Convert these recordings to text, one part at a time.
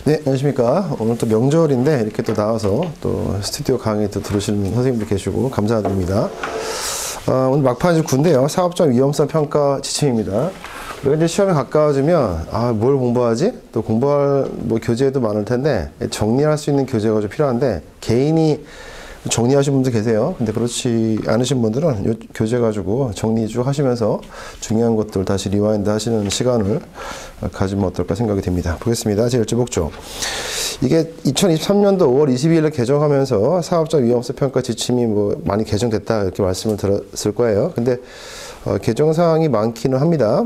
네, 안녕하십니까. 오늘 또 명절인데 이렇게 또 나와서 또 스튜디오 강의 또 들으시는 선생님들 계시고 감사드립니다. 오늘 막판이 9인데요. 사업장 위험성 평가 지침입니다. 우리가 이제 시험에 가까워지면 뭘 공부하지? 또 공부할 교재도 많을 텐데 정리할 수 있는 교재가 좀 필요한데 개인이 정리하신 분들 계세요. 근데 그렇지 않으신 분들은 이 교재 가지고 정리 쭉 하시면서 중요한 것들 다시 리와인드 하시는 시간을 가지면 어떨까 생각이 듭니다. 보겠습니다. 제1주 목조. 이게 2023년도 5월 22일에 개정하면서 사업자 위험성 평가 지침이 많이 개정됐다 이렇게 말씀을 들었을 거예요. 근데 개정사항이 많기는 합니다.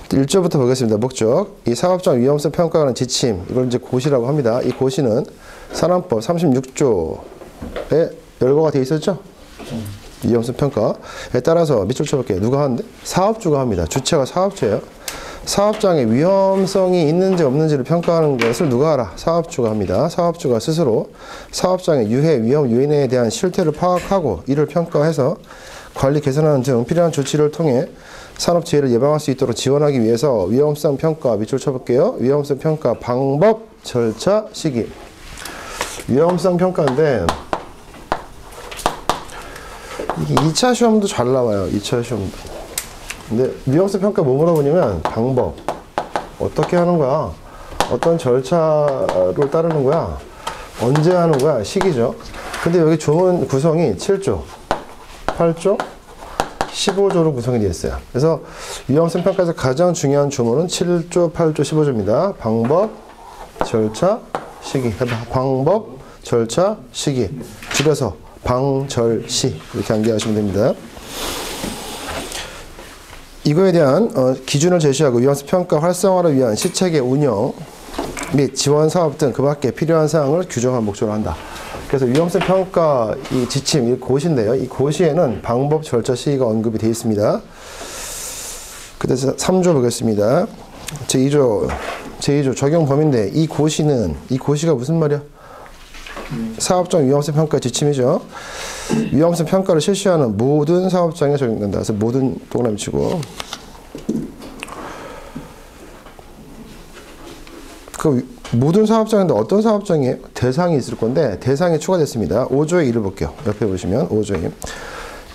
1조부터 보겠습니다. 목적. 이 사업장 위험성 평가하는 지침, 이걸 이제 고시라고 합니다. 이 고시는 산안법 36조에 열거가 되어 있었죠? 위험성 평가에 따라서 밑줄 쳐볼게요. 누가 하는데? 사업주가 합니다. 주체가 사업주예요. 사업장에 위험성이 있는지 없는지를 평가하는 것을 누가 하라? 사업주가 합니다. 사업주가 스스로 사업장의 유해, 위험, 요인에 대한 실태를 파악하고 이를 평가해서 관리 개선하는 등 필요한 조치를 통해 산업재해를 예방할 수 있도록 지원하기 위해서 위험성 평가, 밑줄 쳐볼게요. 위험성 평가 방법, 절차, 시기. 위험성 평가인데 이게 2차 시험도 잘 나와요. 2차 시험도. 근데 위험성 평가 뭐 물어보냐면 방법. 어떻게 하는 거야? 어떤 절차를 따르는 거야? 언제 하는 거야? 시기죠. 근데 여기 조문 구성이 7조, 8조, 15조로 구성이 되어 있어요. 그래서 위험성 평가에서 가장 중요한 조문은 7조, 8조, 15조입니다. 방법, 절차, 시기. 방법, 절차, 시기. 줄여서 방절시 이렇게 암기하시면 됩니다. 이거에 대한 기준을 제시하고 위험성 평가 활성화를 위한 시체계 운영 및 지원 사업 등 그 밖에 필요한 사항을 규정한 목적으로 한다. 그래서 위험성 평가 이 지침, 이 고시인데요. 이 고시에는 방법, 절차, 시기가 언급이 되어 있습니다. 그래서 3조 보겠습니다. 제2조 적용 범위인데 이 고시가 무슨 말이야? 사업장 위험성 평가 지침이죠. 위험성 평가를 실시하는 모든 사업장에 적용된다. 그래서 모든 동그라미 치고 그 모든 사업장인데 어떤 사업장이에요? 대상이 있을 건데 대상이 추가됐습니다. 5조의 1을 볼게요. 옆에 보시면 5조의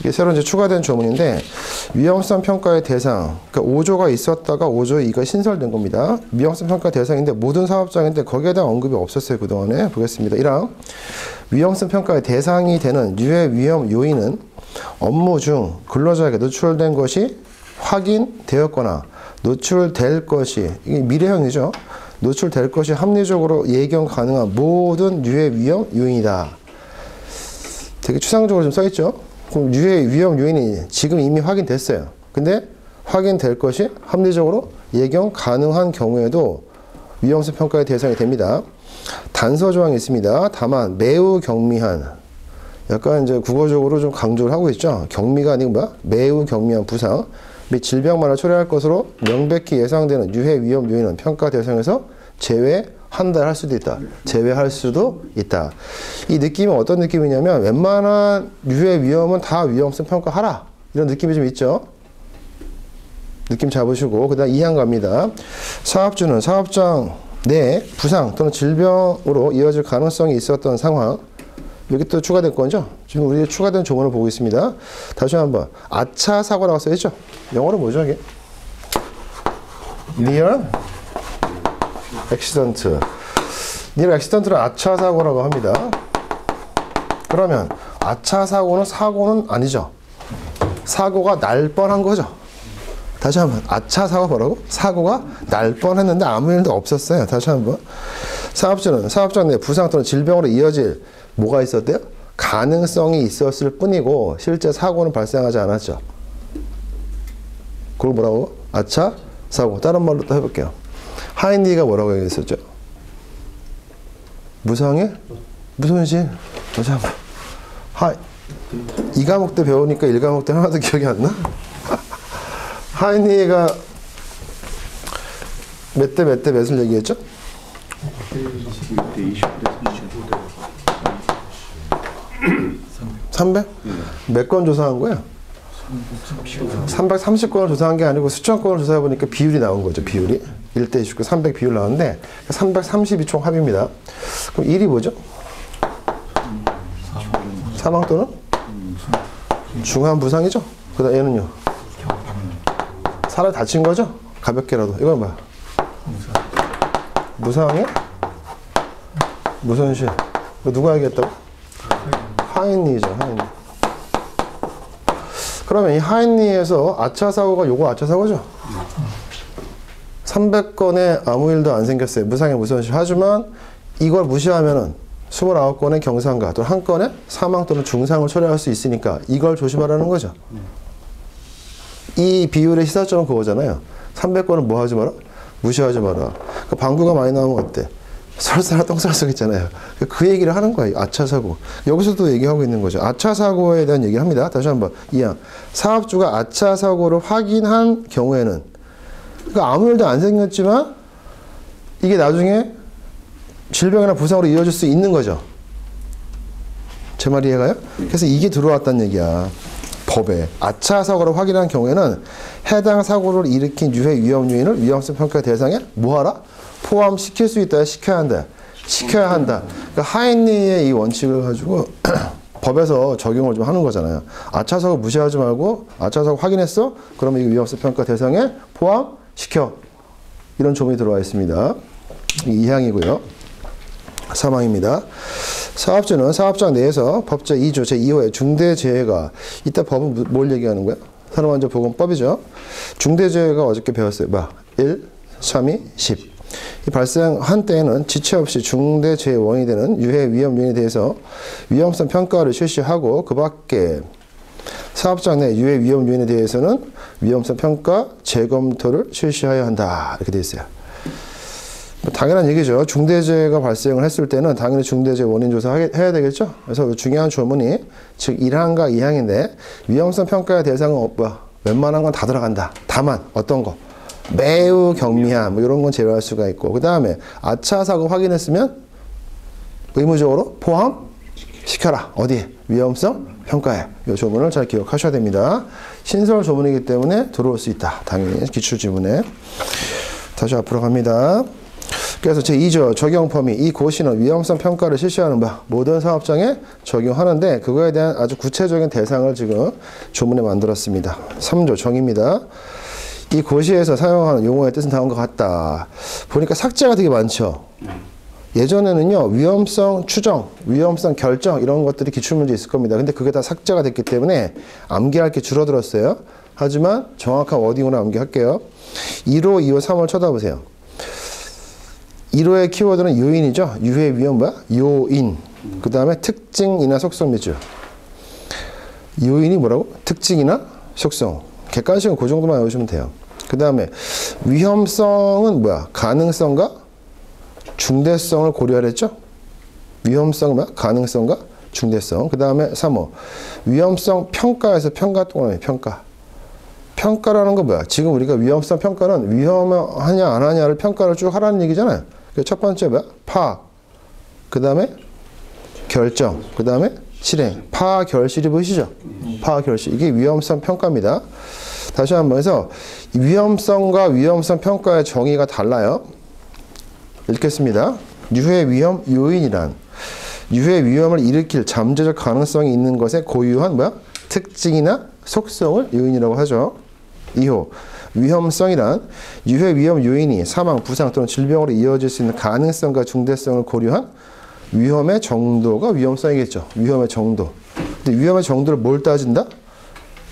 이게 새로 이제 추가된 조문인데 위험성 평가의 대상, 그러니까 5조가 있었다가 5조의 2가 신설된 겁니다. 위험성 평가 대상인데 모든 사업장인데 거기에 대한 언급이 없었어요. 그동안에 보겠습니다. 1항 위험성 평가의 대상이 되는 유해 위험 요인은 업무 중 근로자에게 노출된 것이 확인되었거나 노출될 것이, 이게 미래형이죠. 노출될 것이 합리적으로 예견 가능한 모든 유해 위험 요인이다. 되게 추상적으로 좀 써있죠. 그럼 유해 위험 요인이 지금 이미 확인됐어요. 근데 확인될 것이 합리적으로 예견 가능한 경우에도 위험성 평가의 대상이 됩니다. 단서 조항이 있습니다. 다만 매우 경미한, 약간 이제 국어적으로 좀 강조를 하고 있죠. 경미가 아니고 뭐야? 매우 경미한 부상 및 질병만을 초래할 것으로 명백히 예상되는 유해 위험 요인은 평가 대상에서 제외한다 할 수도 있다. 제외할 수도 있다. 이 느낌은 어떤 느낌이냐면 웬만한 유해 위험은 다 위험성 평가하라. 이런 느낌이 좀 있죠. 느낌 잡으시고 그 다음 2항 갑니다. 사업주는 사업장 내 부상 또는 질병으로 이어질 가능성이 있었던 상황, 여기 또 추가된 거죠. 지금 우리 추가된 조문을 보고 있습니다. 다시 한번 아차 사고라고 써있죠. 영어로 뭐죠 이게? Near accident. Near accident를 아차 사고라고 합니다. 그러면 아차 사고는 아니죠. 사고가 날 뻔한 거죠. 다시 한번 아차 사고 뭐라고? 사고가 날 뻔했는데 아무 일도 없었어요. 다시 한번 사업주는 사업장 내 부상 또는 질병으로 이어질 뭐가 있었대요? 가능성이 있었을 뿐이고 실제 사고는 발생하지 않았죠. 그걸 뭐라고? 아차 사고. 다른 말로 또 해볼게요. 하인리가 뭐라고 얘기했었죠? 무상해? 무손실? 다시 한번. 이 과목 때 배우니까 1과목 때 하나도 기억이 안 나? 하인리가 몇 대 몇을 얘기했죠? 300? 몇 건 조사한 거야? 330건을 조사한 게 아니고 수천 건을 조사해보니까 비율이 나온 거죠. 비율이 1대 29, 300 비율 나오는데 330이 총 합입니다. 그럼 1이 뭐죠? 사망 또는 중한 부상이죠. 그다음 얘는요. 사람 다친 거죠? 가볍게라도. 이건 뭐야? 무상해? 무손실. 이거 누가 얘기했다고? 하인리죠. 하인리. 그러면 이 하인리에서 아차 사고가 요거 아차 사고죠? 300건에 아무 일도 안 생겼어요. 무상해 무손실. 하지만 이걸 무시하면은 29건의 경상가 또는 한 건에 사망 또는 중상을 초래할 수 있으니까 이걸 조심하라는 거죠. 이 비율의 시사점은 그거잖아요. 300건은 뭐 하지 마라? 무시하지 마라. 그 방구가 많이 나오면 어때? 설사나 똥살썩 있잖아요. 그 얘기를 하는 거예요. 아차 사고. 여기서도 얘기하고 있는 거죠. 아차 사고에 대한 얘기를 합니다. 다시 한번 이양. 사업주가 아차 사고를 확인한 경우에는 그러니까 아무 일도 안 생겼지만 이게 나중에 질병이나 부상으로 이어질 수 있는 거죠. 제 말이 이해가요? 그래서 이게 들어왔다는 얘기야. 법에. 아차 사고를 확인한 경우에는 해당 사고를 일으킨 유해 위험 요인을 위험성 평가 대상에 뭐하라? 포함시킬 수 있다. 시켜야 한다. 시켜야 한다. 그러니까 하인리의 이 원칙을 가지고 법에서 적용을 좀 하는 거잖아요. 아차 사고 무시하지 말고 아차 사고 확인했어? 그러면 이 위험성 평가 대상에 포함시켜. 이런 조문이 들어와 있습니다. 이 2항이고요. 3항입니다. 사업주는 사업장 내에서 법제 2조 제2호의 중대재해가 이따 법은 뭘 얘기하는 거야? 산업안전보건법이죠. 중대재해가 어저께 배웠어요. 1, 3, 2, 10. 이 발생한 때에는 지체 없이 중대재해 원인이 되는 유해 위험 요인에 대해서 위험성 평가를 실시하고 그 밖에 사업장 내 유해 위험 요인에 대해서는 위험성 평가 재검토를 실시해야 한다. 이렇게 되어 있어요. 당연한 얘기죠. 중대재해가 발생을 했을 때는 당연히 중대재해 원인 조사해야 되겠죠. 그래서 중요한 조문이 즉 1항과 2항인데 위험성 평가의 대상은 웬만한 건 다 들어간다. 다만 어떤 거? 매우 경미한 뭐 이런 건 제외할 수가 있고 그 다음에 아차 사고 확인했으면 의무적으로 포함시켜라. 어디에? 위험성 평가에. 이 조문을 잘 기억하셔야 됩니다. 신설 조문이기 때문에 들어올 수 있다. 당연히 기출지문에. 다시 앞으로 갑니다. 그래서 제2조 적용 범위 이 고시는 위험성 평가를 실시하는 바 모든 사업장에 적용하는데 그거에 대한 아주 구체적인 대상을 지금 조문에 만들었습니다. 3조 정의입니다. 이 고시에서 사용하는 용어의 뜻은 다음과 같다. 보니까 삭제가 되게 많죠. 예전에는요 위험성 추정, 위험성 결정 이런 것들이 기출문제 있을 겁니다. 근데 그게 다 삭제가 됐기 때문에 암기할 게 줄어들었어요. 하지만 정확한 워딩으로 암기할게요. 1호, 2호, 3호를 쳐다보세요. 1호의 키워드는 요인이죠. 유해 위험 뭐야? 요인. 그 다음에 특징이나 속성 몇 줄. 요인이 뭐라고? 특징이나 속성. 객관식은 그 정도만 외우시면 돼요. 그 다음에 위험성은 뭐야? 가능성과 중대성을 고려하랬죠? 위험성은 뭐야? 가능성과 중대성. 그 다음에 3호. 위험성 평가에서 평가 동안에 평가. 평가라는 거 뭐야? 지금 우리가 위험성 평가는 위험하냐 안 하냐를 평가를 쭉 하라는 얘기잖아요. 첫 번째 뭐야? 파악. 그 다음에 결정. 그 다음에 실행. 파악, 결실이 보이시죠? 파악, 결실. 이게 위험성 평가입니다. 다시 한번 해서 위험성과 위험성 평가의 정의가 달라요. 읽겠습니다. 유해 위험 요인이란 유해 위험을 일으킬 잠재적 가능성이 있는 것에 고유한 뭐야? 특징이나 속성을 요인이라고 하죠. 2호. 위험성이란 유해 위험 요인이 사망, 부상 또는 질병으로 이어질 수 있는 가능성과 중대성을 고려한 위험의 정도가 위험성이겠죠. 위험의 정도. 근데 위험의 정도를 뭘 따진다?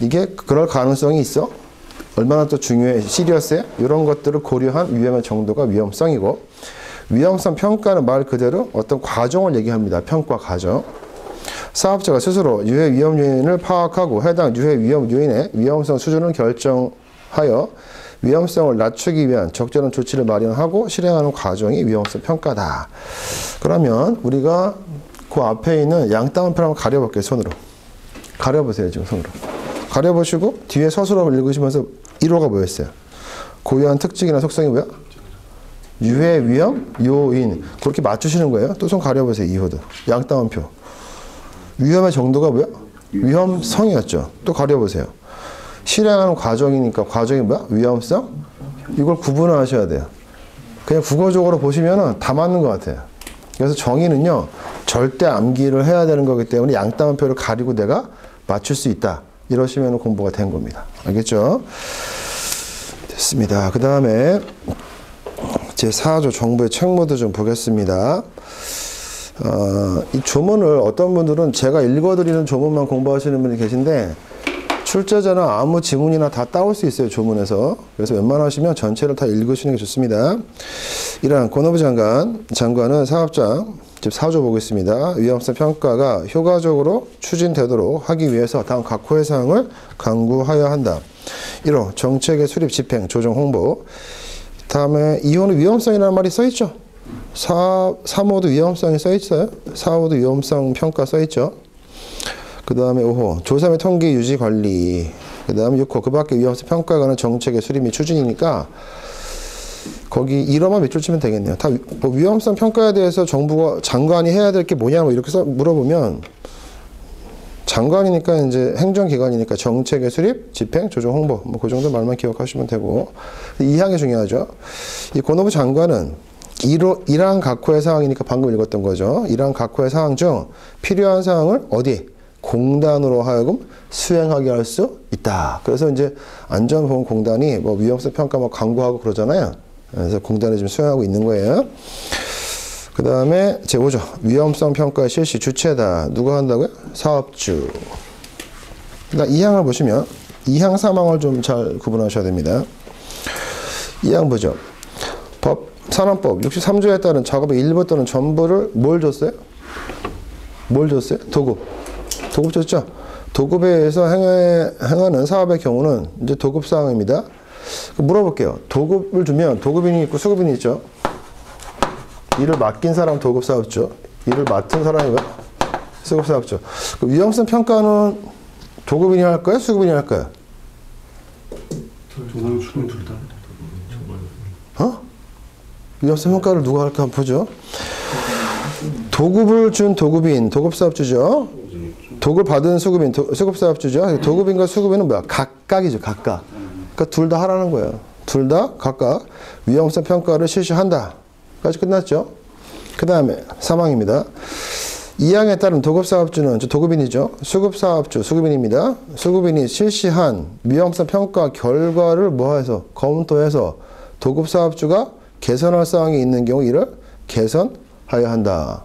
이게 그럴 가능성이 있어? 얼마나 또 중요해? 시리어스해? 이런 것들을 고려한 위험의 정도가 위험성이고 위험성 평가는 말 그대로 어떤 과정을 얘기합니다. 평가 과정. 사업자가 스스로 유해 위험 요인을 파악하고 해당 유해 위험 요인의 위험성 수준을 결정하여 위험성을 낮추기 위한 적절한 조치를 마련하고 실행하는 과정이 위험성 평가다. 그러면 우리가 그 앞에 있는 양따옴표를 한번 가려볼게요. 손으로. 가려보세요. 지금 손으로. 가려보시고 뒤에 서술어 읽으시면서 1호가 뭐였어요? 고유한 특징이나 속성이 뭐야? 유해 위험 요인. 그렇게 맞추시는 거예요. 또 손 가려보세요. 2호도. 양따옴표. 위험의 정도가 뭐야? 위험성이었죠. 또 가려보세요. 실행하는 과정이니까 과정이 뭐야? 위험성? 이걸 구분하셔야 돼요. 그냥 국어적으로 보시면은 다 맞는 것 같아요. 그래서 정의는요, 절대 암기를 해야 되는 거기 때문에 양따옴표를 가리고 내가 맞출 수 있다. 이러시면 공부가 된 겁니다. 알겠죠? 됐습니다. 그 다음에 제4조 정부의 책무도 좀 보겠습니다. 이 조문을 어떤 분들은 제가 읽어드리는 조문만 공부하시는 분이 계신데 출제자나 아무 지문이나 다 따올 수 있어요. 조문에서. 그래서 웬만하시면 전체를 다 읽으시는 게 좋습니다. 1안 권오부 장관은 사업장 제4조 보겠습니다. 위험성 평가가 효과적으로 추진되도록 하기 위해서 다음 각 호의 사항을 강구하여야 한다. 1호 정책의 수립, 집행, 조정, 홍보. 다음에 2호는 위험성이라는 말이 써있죠. 3호도 위험성이 써있어요. 4호도 위험성 평가 써있죠. 그 다음에 5호 조사 및 통계 유지 관리. 그 다음에 6호 그 밖에 위험성 평가에 관한 정책의 수립 및 추진이니까 거기 1호만 밑줄 치면 되겠네요. 다 뭐 위험성 평가에 대해서 정부가 장관이 해야 될 게 뭐냐 뭐 이렇게 물어보면 장관이니까 이제 행정기관이니까 정책의 수립, 집행, 조정, 홍보 뭐 그 정도 말만 기억하시면 되고 2항이 중요하죠. 이 권오부 장관은 1항 각 호의 사항이니까 방금 읽었던 거죠. 1항 각 호의 사항 중 필요한 사항을 어디? 공단으로 하여금 수행하게 할 수 있다. 그래서 이제 안전보건공단이 뭐 위험성 평가 뭐 광고하고 그러잖아요. 그래서 공단이 지금 수행하고 있는 거예요. 그 다음에 제5조 위험성 평가의 실시 주체다. 누가 한다고요? 사업주. 그러니까 2항을 보시면 2항 3항을 좀 잘 구분하셔야 됩니다. 2항 보죠. 산업법 63조에 따른 작업의 일부 또는 전부를 뭘 줬어요? 뭘 줬어요? 도급 줬죠? 도급에 의해서 행하는 사업의 경우는 이제 도급사항입니다. 물어볼게요. 도급을 주면 도급인이 있고 수급인이 있죠? 일을 맡긴 사람 도급사업주, 일을 맡은 사람이 뭐야? 수급사업주. 그 위험성 평가는 도급인이 할까요? 수급인이 할까요? 위험성 평가를 누가 할까 한번 보죠. 도급을 준 도급인, 도급사업주죠. 도급을 받은 수급인, 수급사업주죠. 도급인과 수급인은 뭐야? 각각이죠, 각각. 그러니까 둘 다 하라는 거예요. 둘 다 각각 위험성 평가를 실시한다. 까지 끝났죠. 그 다음에 3항입니다. 2항에 따른 도급사업주는 도급인이죠. 수급사업주, 수급인입니다. 수급인이 실시한 위험성 평가 결과를 뭐해서 검토해서 도급사업주가 개선할 사항이 있는 경우 이를 개선하여야 한다.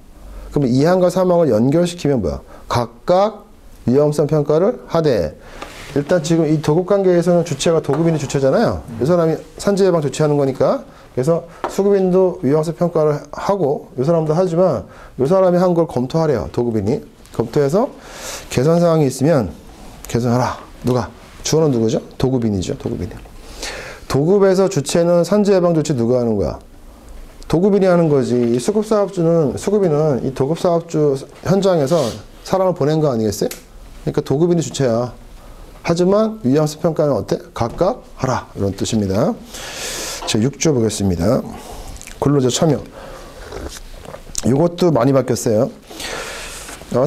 그럼 2항과 3항을 연결시키면 뭐야? 각각 위험성 평가를 하되 일단 지금 이 도급 관계에서는 주체가 도급인이 주체잖아요. 이 사람이 산재 예방 조치하는 거니까 그래서 수급인도 위험성 평가를 하고 이 사람도 하지만 이 사람이 한 걸 검토하래요. 도급인이 검토해서 개선 사항이 있으면 개선하라. 누가? 주어는 누구죠? 도급인이죠. 도급인이. 도급에서 주체는 산재 예방 조치 누가 하는 거야? 도급인이 하는 거지. 이 수급인은 이 도급사업주 현장에서 사람을 보낸 거 아니겠어요? 그러니까 도급인이 주체야. 하지만 위험성 평가는 어때? 각각 하라. 이런 뜻입니다. 자, 6조 보겠습니다. 근로자 참여. 이것도 많이 바뀌었어요.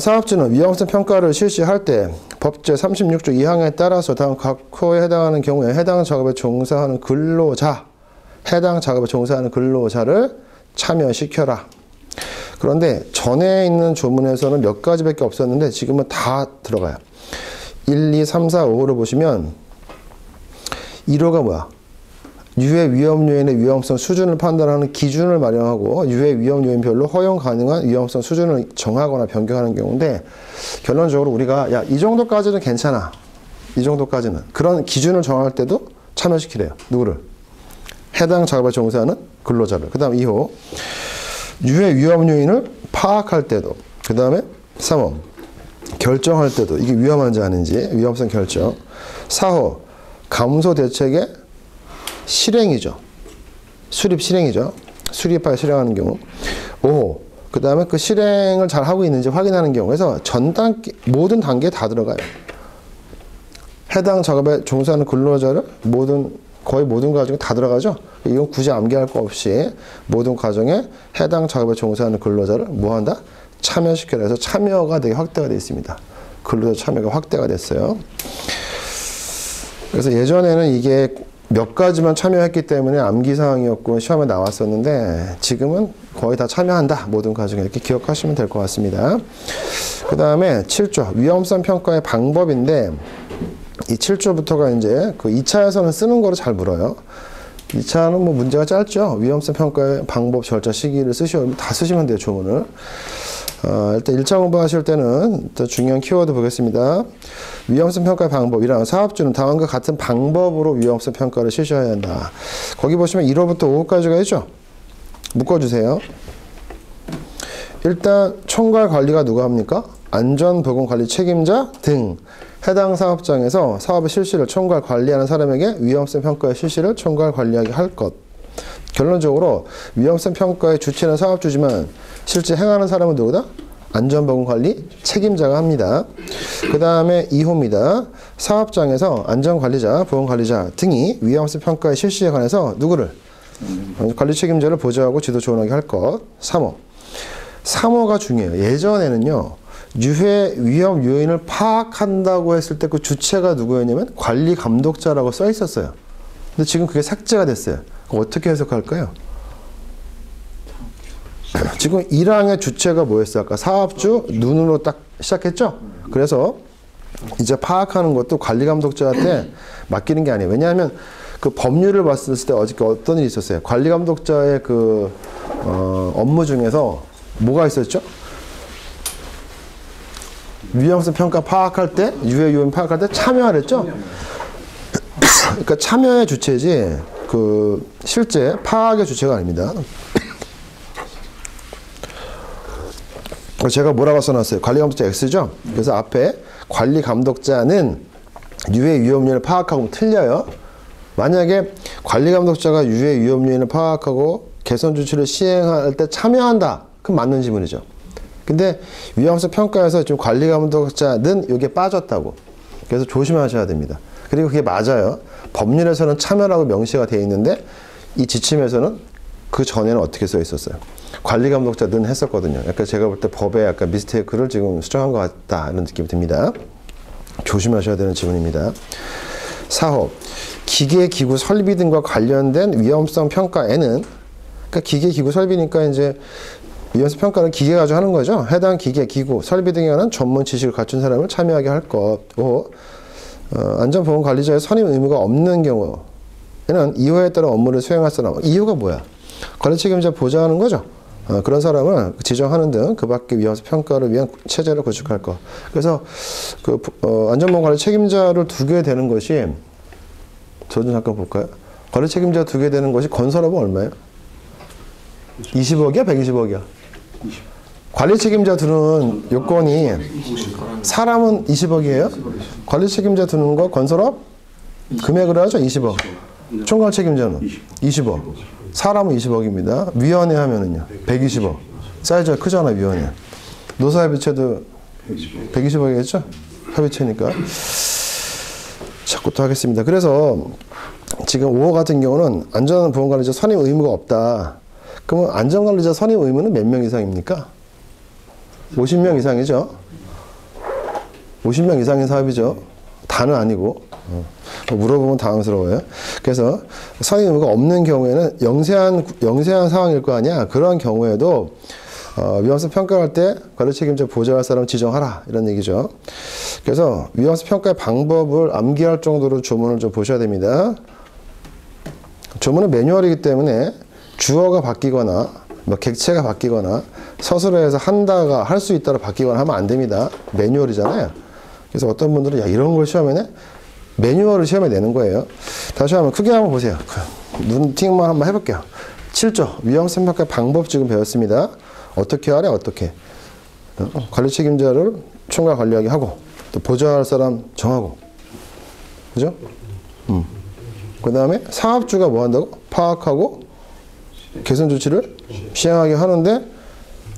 사업주는 위험성 평가를 실시할 때 법제 36조 2항에 따라서 다음 각 호에 해당하는 경우에 해당 작업에 종사하는 근로자를 참여시켜라. 그런데 전에 있는 조문에서는 몇 가지밖에 없었는데 지금은 다 들어가요. 1, 2, 3, 4, 5호를 보시면 1호가 뭐야? 유해 위험 요인의 위험성 수준을 판단하는 기준을 마련하고 유해 위험 요인별로 허용 가능한 위험성 수준을 정하거나 변경하는 경우인데 결론적으로 우리가 야, 이 정도까지는 괜찮아. 이 정도까지는. 그런 기준을 정할 때도 참여시키래요. 누구를? 해당 작업에 종사하는 근로자를. 그 다음 2호. 유해 위험 요인을 파악할 때도. 그 다음에 3호. 결정할 때도 이게 위험한지 아닌지 위험성 결정. 4호. 감소 대책의 실행이죠. 수립 실행이죠. 수립하여 실행하는 경우. 5호. 그 다음에 그 실행을 잘 하고 있는지 확인하는 경우에서 전 단계, 모든 단계에 다 들어가요. 해당 작업에 종사하는 근로자를 거의 모든 과정에 다 들어가죠. 이건 굳이 암기할 거 없이 모든 과정에 해당 작업에 종사하는 근로자를 뭐 한다? 참여시켜라 해서 참여가 되게 확대가 되어 있습니다. 근로자 참여가 확대가 됐어요. 그래서 예전에는 이게 몇 가지만 참여했기 때문에 암기사항이었고 시험에 나왔었는데 지금은 거의 다 참여한다. 모든 과정에 이렇게 기억하시면 될 것 같습니다. 그 다음에 7조 위험성 평가의 방법인데 이 7조부터가 이제 그 2차에서는 쓰는 거를 잘 물어요. 2차는 뭐 문제가 짧죠. 위험성 평가의 방법, 절차, 시기를 다 쓰시면 돼요. 조문을. 일단 1차 공부하실 때는 또 중요한 키워드 보겠습니다. 위험성 평가의 방법이란 사업주는 다음과 같은 방법으로 위험성 평가를 실시해야 한다. 거기 보시면 1호부터 5호까지가 있죠. 묶어주세요. 일단 총괄 관리가 누가 합니까? 안전보건관리 책임자 등 해당 사업장에서 사업의 실시를 총괄 관리하는 사람에게 위험성 평가의 실시를 총괄 관리하게 할 것. 결론적으로 위험성 평가의 주체는 사업주지만 실제 행하는 사람은 누구다? 안전보건관리 책임자가 합니다. 그 다음에 2호입니다. 사업장에서 안전관리자, 보건관리자 등이 위험성 평가의 실시에 관해서 누구를? 관리 책임자를 보좌하고 지도 조언하게 할 것. 3호. 3호가 중요해요. 예전에는요. 유해 위험 요인을 파악한다고 했을 때 그 주체가 누구였냐면 관리 감독자라고 써 있었어요. 근데 지금 그게 삭제가 됐어요. 어떻게 해석할까요? 지금 1항의 주체가 뭐였어요? 아까 사업주 눈으로 딱 시작했죠? 그래서 이제 파악하는 것도 관리 감독자한테 맡기는 게 아니에요. 왜냐하면 그 법률을 봤을 때 어저께 어떤 일이 있었어요? 관리 감독자의 그 업무 중에서 뭐가 있었죠? 위험성 평가 파악할 때, 유해 요인 파악할 때 참여하랬죠? 그러니까 참여의 주체지 그 실제 파악의 주체가 아닙니다. 제가 뭐라고 써놨어요? 관리 감독자 X죠? 그래서 앞에 관리 감독자는 유해 위험 요인을 파악하고 틀려요. 만약에 관리 감독자가 유해 위험 요인을 파악하고 개선 조치를 시행할 때 참여한다. 그럼 맞는 지문이죠. 근데 위험성 평가에서 지금 관리 감독자는 여기에 빠졌다고. 그래서 조심하셔야 됩니다. 그리고 그게 맞아요. 법률에서는 참여라고 명시가 되어 있는데 이 지침에서는 그 전에는 어떻게 써 있었어요? 관리 감독자는 했었거든요. 약간 제가 볼 때 법에 약간 미스테이크를 지금 수정한 것 같다 이런 느낌이 듭니다. 조심하셔야 되는 지문입니다. 4호. 기계, 기구, 설비 등과 관련된 위험성 평가에는 그러니까 기계, 기구, 설비니까 이제 위험성 평가는 기계 가지고 하는 거죠. 해당 기계, 기구, 설비 등에 관한 전문 지식을 갖춘 사람을 참여하게 할 것. 5호. 안전보건관리자의 선임 의무가 없는 경우에는 이유에 따라 업무를 수행할 사람. 이유가 뭐야? 관리 책임자 보좌하는 거죠. 그런 사람을 지정하는 등 그 밖의 위험성 평가를 위한 체제를 구축할 것. 그래서 그 안전보건관리 책임자를 두게 되는 것이 저도 잠깐 볼까요? 관리 책임자 두게 되는 것이 건설업은 얼마예요? 20억이야? 120억이야? 관리 책임자 두는 요건이 사람은 20억이에요? 관리 책임자 두는 거 건설업? 금액으로 하죠? 20억. 총괄 책임자는 20억. 사람은 20억입니다. 위원회 하면은요? 120억. 사이즈가 크잖아, 위원회. 노사협의체도 120억이겠죠? 협의체니까. 자꾸 또 하겠습니다. 그래서 지금 5호 같은 경우는 안전보건관리자 선임 의무가 없다. 그러면 안전관리자 선임 의무는 몇 명 이상입니까? 50명 이상이죠. 50명 이상인 사업이죠. 다는 아니고. 물어보면 당황스러워요. 그래서 선임 의무가 없는 경우에는 영세한 상황일 거 아니야. 그러한 경우에도 위험성 평가할 때 관리 책임자 보좌할 사람을 지정하라 이런 얘기죠. 그래서 위험성 평가의 방법을 암기할 정도로 조문을 좀 보셔야 됩니다. 조문은 매뉴얼이기 때문에 주어가 바뀌거나 뭐 객체가 바뀌거나 서술어에서 한다가 할 수 있다로 바뀌거나 하면 안 됩니다. 매뉴얼이잖아요. 그래서 어떤 분들은 야 이런 걸 시험에 매뉴얼을 시험에 내는 거예요. 다시 한번 크게 한번 보세요. 눈팅만 한번 해볼게요. 7조 위험성 평가 방법 지금 배웠습니다. 어떻게 하래? 어떻게? 관리 책임자를 총괄 관리하게 하고 또 보좌할 사람 정하고 그죠? 그 다음에 사업주가 뭐 한다고? 파악하고 개선 조치를 시행하게 하는데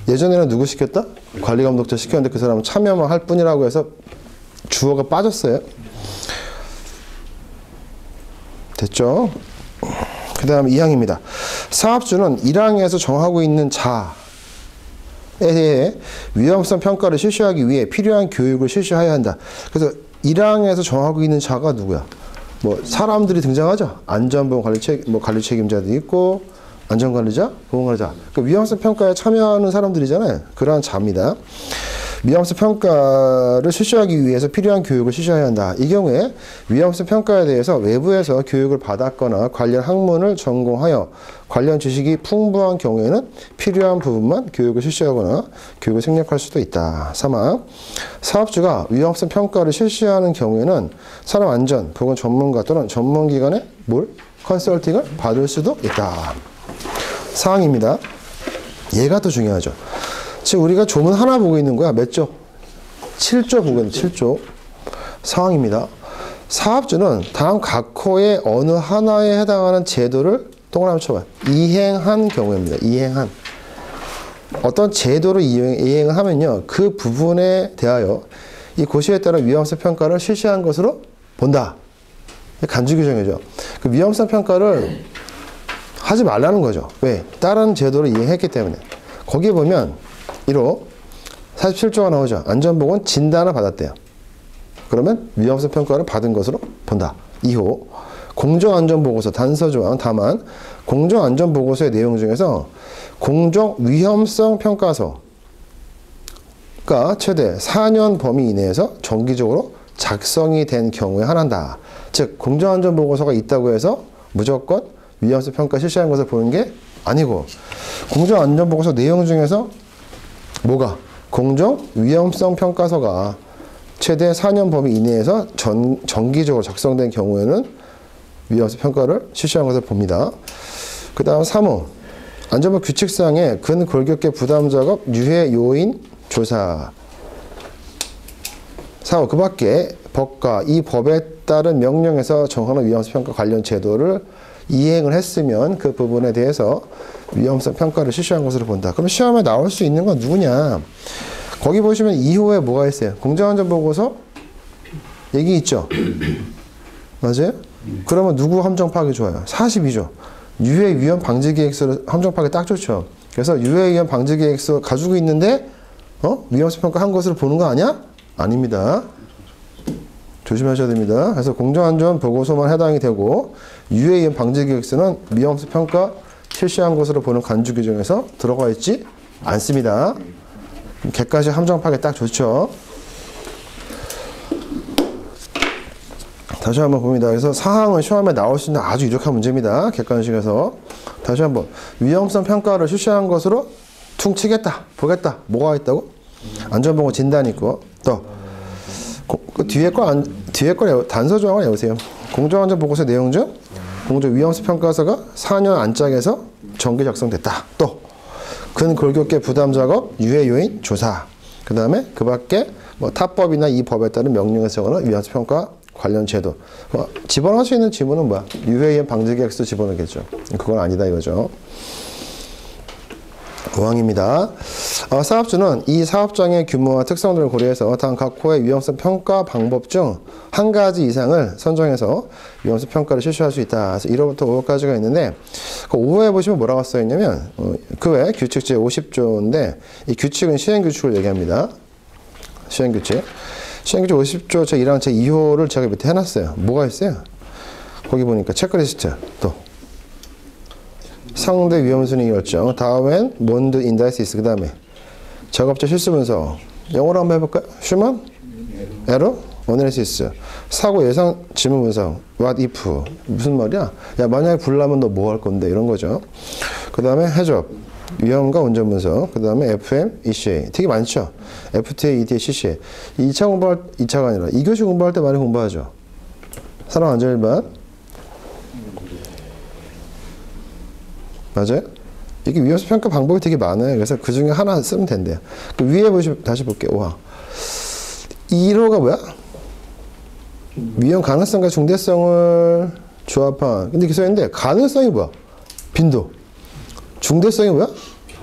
예전에는 누구 시켰다? 관리 감독자 시켰는데 그 사람은 참여만 할 뿐이라고 해서 주어가 빠졌어요. 됐죠? 그 다음 2항입니다. 사업주는 1항에서 정하고 있는 자에 대해 위험성 평가를 실시하기 위해 필요한 교육을 실시해야 한다. 그래서 1항에서 정하고 있는 자가 누구야? 뭐 사람들이 등장하죠. 안전보건 관리 책임자도 있고 안전관리자, 보건관리자. 그 위험성 평가에 참여하는 사람들이잖아요. 그러한 자입니다. 위험성 평가를 실시하기 위해서 필요한 교육을 실시해야 한다. 이 경우에 위험성 평가에 대해서 외부에서 교육을 받았거나 관련 학문을 전공하여 관련 지식이 풍부한 경우에는 필요한 부분만 교육을 실시하거나 교육을 생략할 수도 있다. 3학 사업주가 위험성 평가를 실시하는 경우에는 산업안전 보건 전문가 또는 전문기관의 컨설팅을 받을 수도 있다. 사항입니다. 얘가 더 중요하죠. 지금 우리가 조문 하나 보고 있는 거야. 몇 조? 7조 보고 있는 7조. 사항입니다. 사업주는 다음 각 호의 어느 하나에 해당하는 제도를 동그라미 쳐봐요. 이행한 경우입니다. 이행한. 어떤 제도를 이행을 하면요. 그 부분에 대하여 이 고시에 따른 위험성 평가를 실시한 것으로 본다. 간주 규정이죠. 그 위험성 평가를 하지 말라는 거죠. 왜? 다른 제도를 이행했기 때문에. 거기에 보면 1호 47조가 나오죠. 안전보건 진단을 받았대요. 그러면 위험성 평가를 받은 것으로 본다. 2호 공정안전보고서 단서조항. 다만 공정안전보고서의 내용 중에서 공정위험성 평가서가 최대 4년 범위 이내에서 정기적으로 작성이 된 경우에 한한다. 즉 공정안전보고서가 있다고 해서 무조건 위험성 평가 실시하는 것을 보는 게 아니고 공정안전보고서 내용 중에서 뭐가? 공정위험성 평가서가 최대 4년 범위 이내에서 정기적으로 작성된 경우에는 위험성 평가를 실시하는 것을 봅니다. 그 다음 3호 안전법 규칙상의 근골격계 부담작업 유해 요인 조사. 4호 그 밖에 법과 이 법에 따른 명령에서 정하는 위험성 평가 관련 제도를 이행을 했으면 그 부분에 대해서 위험성 평가를 실시한 것으로 본다. 그럼 시험에 나올 수 있는 건 누구냐? 거기 보시면 2호에 뭐가 있어요? 공정안전보고서 얘기 있죠? 맞아요? 그러면 누구 함정 파악이 좋아요? 42조. 유해 위험 방지 계획서를 함정 파악이 딱 좋죠. 그래서 유해 위험 방지 계획서 가지고 있는데 위험성 평가 한 것으로 보는 거 아니야? 아닙니다. 조심하셔야 됩니다. 그래서 공정안전 보고서만 해당이 되고 유해 위험 방지 계획서는 위험성 평가 실시한 것으로 보는 간주 규정에서 들어가 있지 않습니다. 객관식 함정 파악이 딱 좋죠. 다시 한번 봅니다. 그래서 사항은 시험에 나올 수 있는 아주 유력한 문제입니다. 객관식에서. 다시 한번 위험성 평가를 실시한 것으로 퉁치겠다, 보겠다. 뭐가 있다고? 안전보건 진단이 있고 또 그 뒤에 거 단서 조항을 외우세요. 공정안전보고서 내용 중 공정위험성 평가서가 4년 안짝에서 정기 작성됐다. 또 근골격계 부담작업 유해 요인 조사. 그 다음에 그 밖에 뭐 타법이나 이 법에 따른 명령에서 정하는 위험성 평가 관련 제도. 집어넣을 수 있는 지문은 뭐야? 유해 위험 방지 계획서 집어넣겠죠. 그건 아니다 이거죠. 5항입니다. 사업주는 이 사업장의 규모와 특성들을 고려해서 다음 각 호의 위험성 평가 방법 중 한 가지 이상을 선정해서 위험성 평가를 실시할 수 있다. 그래서 1호부터 5호까지가 있는데 그 5호에 보시면 뭐라고 써 있냐면 그 외 규칙 제50조인데 이 규칙은 시행규칙을 얘기합니다. 시행규칙 50조 제1항 제2호를 제가 밑에 해놨어요. 뭐가 있어요? 거기 보니까 체크리스트 또 상대 위험순위 결정. 다음엔 몬드 인다이시스. 그 다음에 작업자 실수 분석. 영어로 한번 해볼까요? 휴먼 에러 어널리시스. 사고 예상 질문 분석. What if? 무슨 말이야? 야 만약에 불 나면 너 뭐 할 건데? 이런 거죠. 그 다음에 해적. 위험과 운전 분석. 그 다음에 FM, ECA. 되게 많죠? FTA, ETA, CCA. 2차가 아니라 2교시 공부할 때 많이 공부하죠. 산업안전일반. 맞아요? 이게 위험성 평가 방법이 되게 많아요. 그래서 그 중에 하나 쓰면 된대요. 그 위에 보시면 다시 볼게요. 5항. 1호가 뭐야? 위험 가능성과 중대성을 조합한. 근데 이렇게 써있는데 가능성이 뭐야? 빈도. 중대성이 뭐야?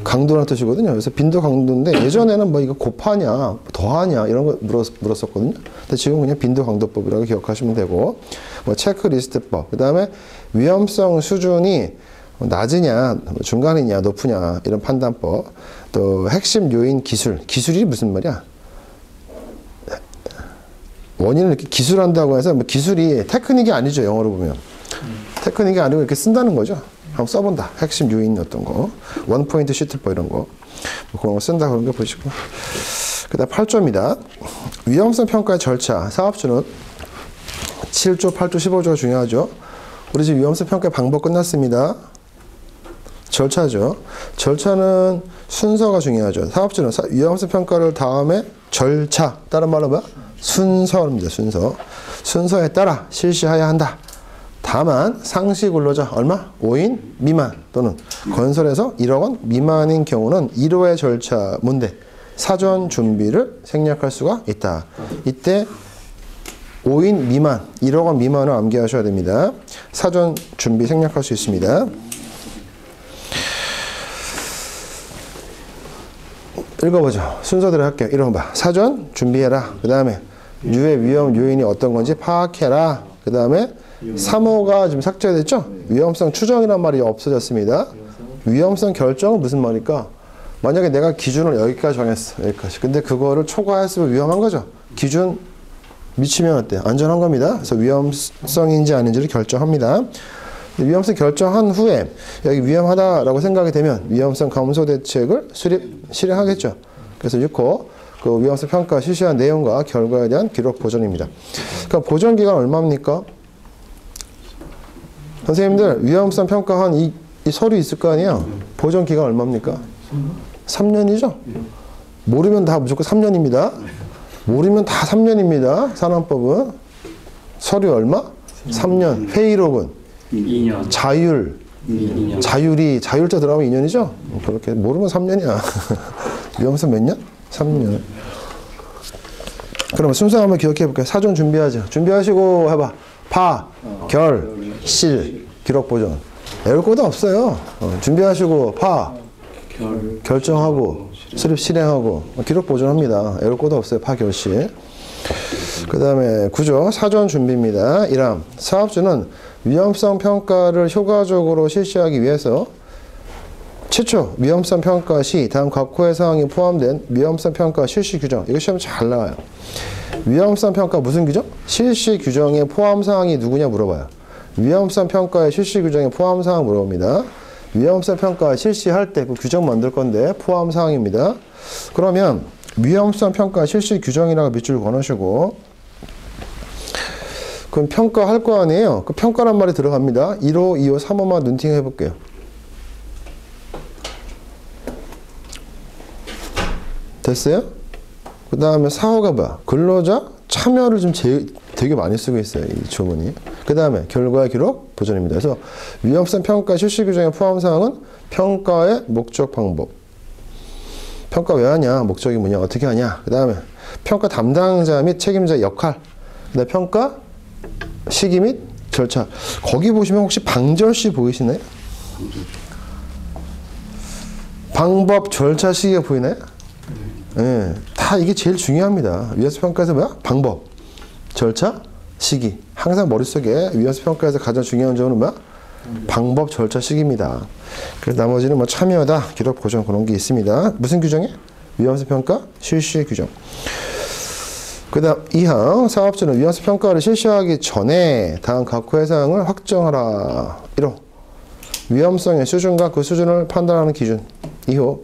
강도라는 뜻이거든요. 그래서 빈도 강도인데 예전에는 뭐 이거 곱하냐, 더하냐 이런 거 물었었거든요. 근데 지금 그냥 빈도 강도법이라고 기억하시면 되고 뭐 체크리스트법. 그 다음에 위험성 수준이 낮으냐, 중간이냐, 높으냐 이런 판단법. 또 핵심 요인 기술. 기술이 무슨 말이야? 원인을 이렇게 기술한다고 해서 뭐 기술이 테크닉이 아니죠. 영어로 보면. 테크닉이 아니고 이렇게 쓴다는 거죠. 한번 써본다. 핵심 요인 어떤 거. 원포인트 시트법 이런 거. 뭐 그런 거 쓴다 그런 거 보시고. 그 다음 8조입니다. 위험성 평가의 절차. 사업주는 7조, 8조, 15조가 중요하죠. 우리 지금 위험성 평가의 방법 끝났습니다. 절차죠. 절차는 순서가 중요하죠. 사업주는 위험성 평가를 다음에 절차. 다른 말로 뭐야? 순서입니다. 순서. 순서에 따라 실시해야 한다. 다만 상시 근로자 얼마? 5인 미만 또는 건설에서 1억 원 미만인 경우는 1호의 절차 뭔데? 사전 준비를 생략할 수가 있다. 이때 5인 미만, 1억 원 미만을 암기하셔야 됩니다. 사전 준비 생략할 수 있습니다. 읽어보죠. 순서대로 할게요. 이런 거 봐. 사전 준비해라. 그 다음에 유해 위험 요인이 어떤 건지 파악해라. 그 다음에 3호가 지금 삭제됐죠? 위험성 추정이란 말이 없어졌습니다. 위험성 결정은 무슨 말일까? 만약에 내가 기준을 여기까지 정했어. 여기까지. 근데 그거를 초과했으면 위험한 거죠. 기준 미치면 어때? 안전한 겁니다. 그래서 위험성인지 아닌지를 결정합니다. 위험성 결정한 후에 여기 위험하다라고 생각이 되면 위험성 감소 대책을 실행하겠죠. 그래서 6호 그 위험성 평가 실시한 내용과 결과에 대한 기록 보존입니다. 그럼 보존 기간 얼마입니까? 선생님들 위험성 평가한 이 서류 있을 거 아니에요? 보존 기간 얼마입니까? 3년이죠? 모르면 다 무조건 3년입니다. 모르면 다 3년입니다. 산안법은. 서류 얼마? 3년. 회의록은? 2년. 자율. 2년. 자율자 들어가면 2년이죠? 그렇게 모르면 3년이야. 위험성 몇 년? 3년. 그러면 순서 한번 기억해 볼게요. 사전 준비하죠. 준비하시고 해봐. 실, 기록 보존. 외울 것도 없어요. 준비하시고 결정하고 수립 실행하고 기록 보존합니다. 외울 것도 없어요. 결실. 그 다음에 9조 사전 준비입니다. 1항 사업주는 위험성 평가를 효과적으로 실시하기 위해서 최초 위험성 평가 시 다음 각호의 사항이 포함된 위험성 평가 실시 규정. 이거 시험 잘 나와요. 위험성 평가 무슨 규정? 실시 규정의 포함 사항이 누구냐 물어봐요. 위험성 평가의 실시 규정의 포함 사항 물어봅니다. 위험성 평가 실시할 때 그 규정 만들 건데 포함 사항입니다. 그러면 위험성 평가 실시 규정이라고 밑줄 그어놓으시고 그럼 평가할 거 아니에요. 그 평가란 말이 들어갑니다. 1호, 2호, 3호만 눈팅 해볼게요. 됐어요? 그 다음에 4호가 뭐야? 근로자 참여를 좀 되게 많이 쓰고 있어요. 이 조문이. 그 다음에 결과의 기록 보존입니다. 그래서 위험성 평가 실시 규정의 포함 사항은 평가의 목적 방법. 평가 왜 하냐? 목적이 뭐냐? 어떻게 하냐? 그 다음에 평가 담당자 및 책임자의 역할. 그 다음에 평가 시기 및 절차. 거기 보시면 혹시 방절시 보이시나요? 방법, 절차, 시기가 보이나요? 네, 다 이게 제일 중요합니다. 위험성 평가에서 뭐야? 방법, 절차, 시기. 항상 머릿속에 위험성 평가에서 가장 중요한 점은 뭐야? 방법, 절차, 시기입니다. 그래서 나머지는 뭐 참여다, 기록, 보존 그런 게 있습니다. 무슨 규정에? 위험성 평가 실시 규정. 그 다음 2항 사업주는 위험성 평가를 실시하기 전에 다음 각 회사항을 확정하라. 1호 위험성의 수준과 그 수준을 판단하는 기준. 2호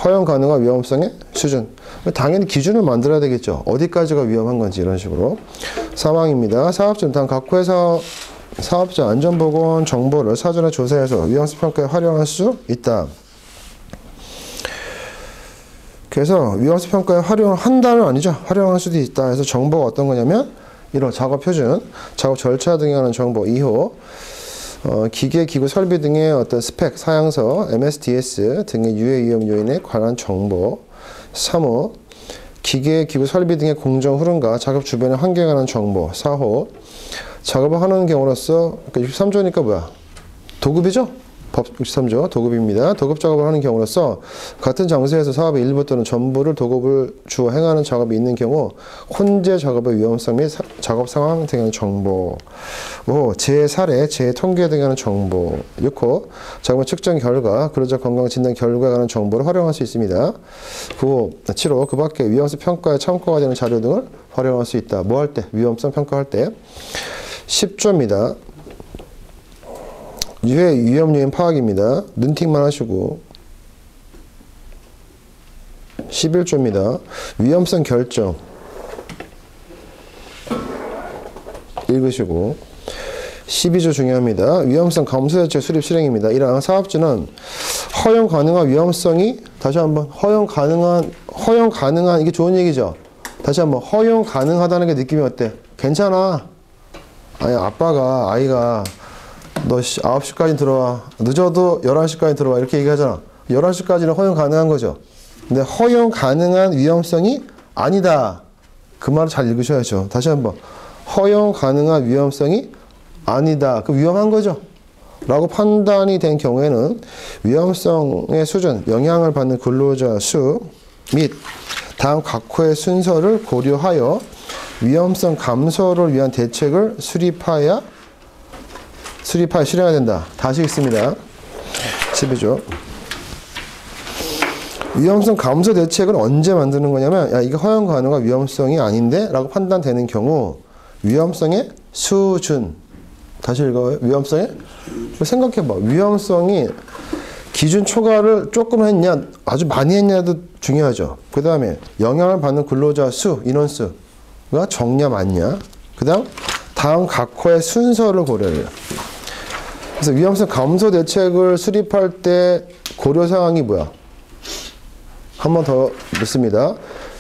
허용 가능한 위험성의 수준. 당연히 기준을 만들어야 되겠죠. 어디까지가 위험한 건지 이런 식으로. 3항입니다. 사업주는 다음 각 회사 사업자 안전보건 정보를 사전에 조사해서 위험성 평가에 활용할 수 있다. 그래서 위험성 평가에 활용한다는 아니죠. 활용할 수도 있다. 그래서 정보가 어떤 거냐면 1호 작업 표준, 작업 절차 등에 관한 정보. 2호 기계, 기구, 설비 등의 어떤 스펙, 사양서, MSDS 등의 유해 위험 요인에 관한 정보. 3호 기계, 기구, 설비 등의 공정 흐름과 작업 주변의 환경에 관한 정보. 4호 작업을 하는 경우로서 63조니까 뭐야? 도급이죠? 법 63조 도급입니다. 도급 작업을 하는 경우로서 같은 장소에서 사업의 일부 또는 전부를 도급을 주어 행하는 작업이 있는 경우 혼재 작업의 위험성 및 작업 상황 등의 정보, 5. 제 사례, 제 통계 등에 관한 정보, 6호 작업 측정 결과, 근로자 건강 진단 결과에 관한 정보를 활용할 수 있습니다. 9호, 7호 그 밖에 위험성 평가에 참고가 되는 자료 등을 활용할 수 있다. 뭐 할 때? 위험성 평가할 때. 10조입니다. 유해 위험 요인 파악입니다. 눈팅만 하시고. 11조입니다. 위험성 결정 읽으시고. 12조 중요합니다. 위험성 감소 대책 수립 실행입니다. 이러한 사업주는 허용 가능한 위험성이, 다시 한번 허용 가능한 이게 좋은 얘기죠. 다시 한번 허용 가능하다는 게 느낌이 어때? 괜찮아. 아니 아빠가 아이가 너 9시까지 들어와. 늦어도 11시까지 들어와. 이렇게 얘기하잖아. 11시까지는 허용 가능한 거죠. 근데 허용 가능한 위험성이 아니다. 그 말을 잘 읽으셔야죠. 다시 한번. 허용 가능한 위험성이 아니다. 그 위험한 거죠. 라고 판단이 된 경우에는 위험성의 수준, 영향을 받는 근로자 수 및 다음 각호의 순서를 고려하여 위험성 감소를 위한 대책을 수립하여 실행해야 된다. 다시 읽습니다. 12조. 위험성 감소 대책을 언제 만드는 거냐면, 야, 이게 허용 가능한 위험성이 아닌데? 라고 판단되는 경우, 위험성의 수준. 다시 읽어요. 위험성의? 생각해봐. 위험성이 기준 초과를 조금 했냐, 아주 많이 했냐도 중요하죠. 그 다음에 영향을 받는 근로자 수, 인원수가 적냐, 많냐. 그 다음 각호의 순서를 고려해요. 그래서 위험성 감소 대책을 수립할 때 고려사항이 뭐야? 한 번 더 묻습니다.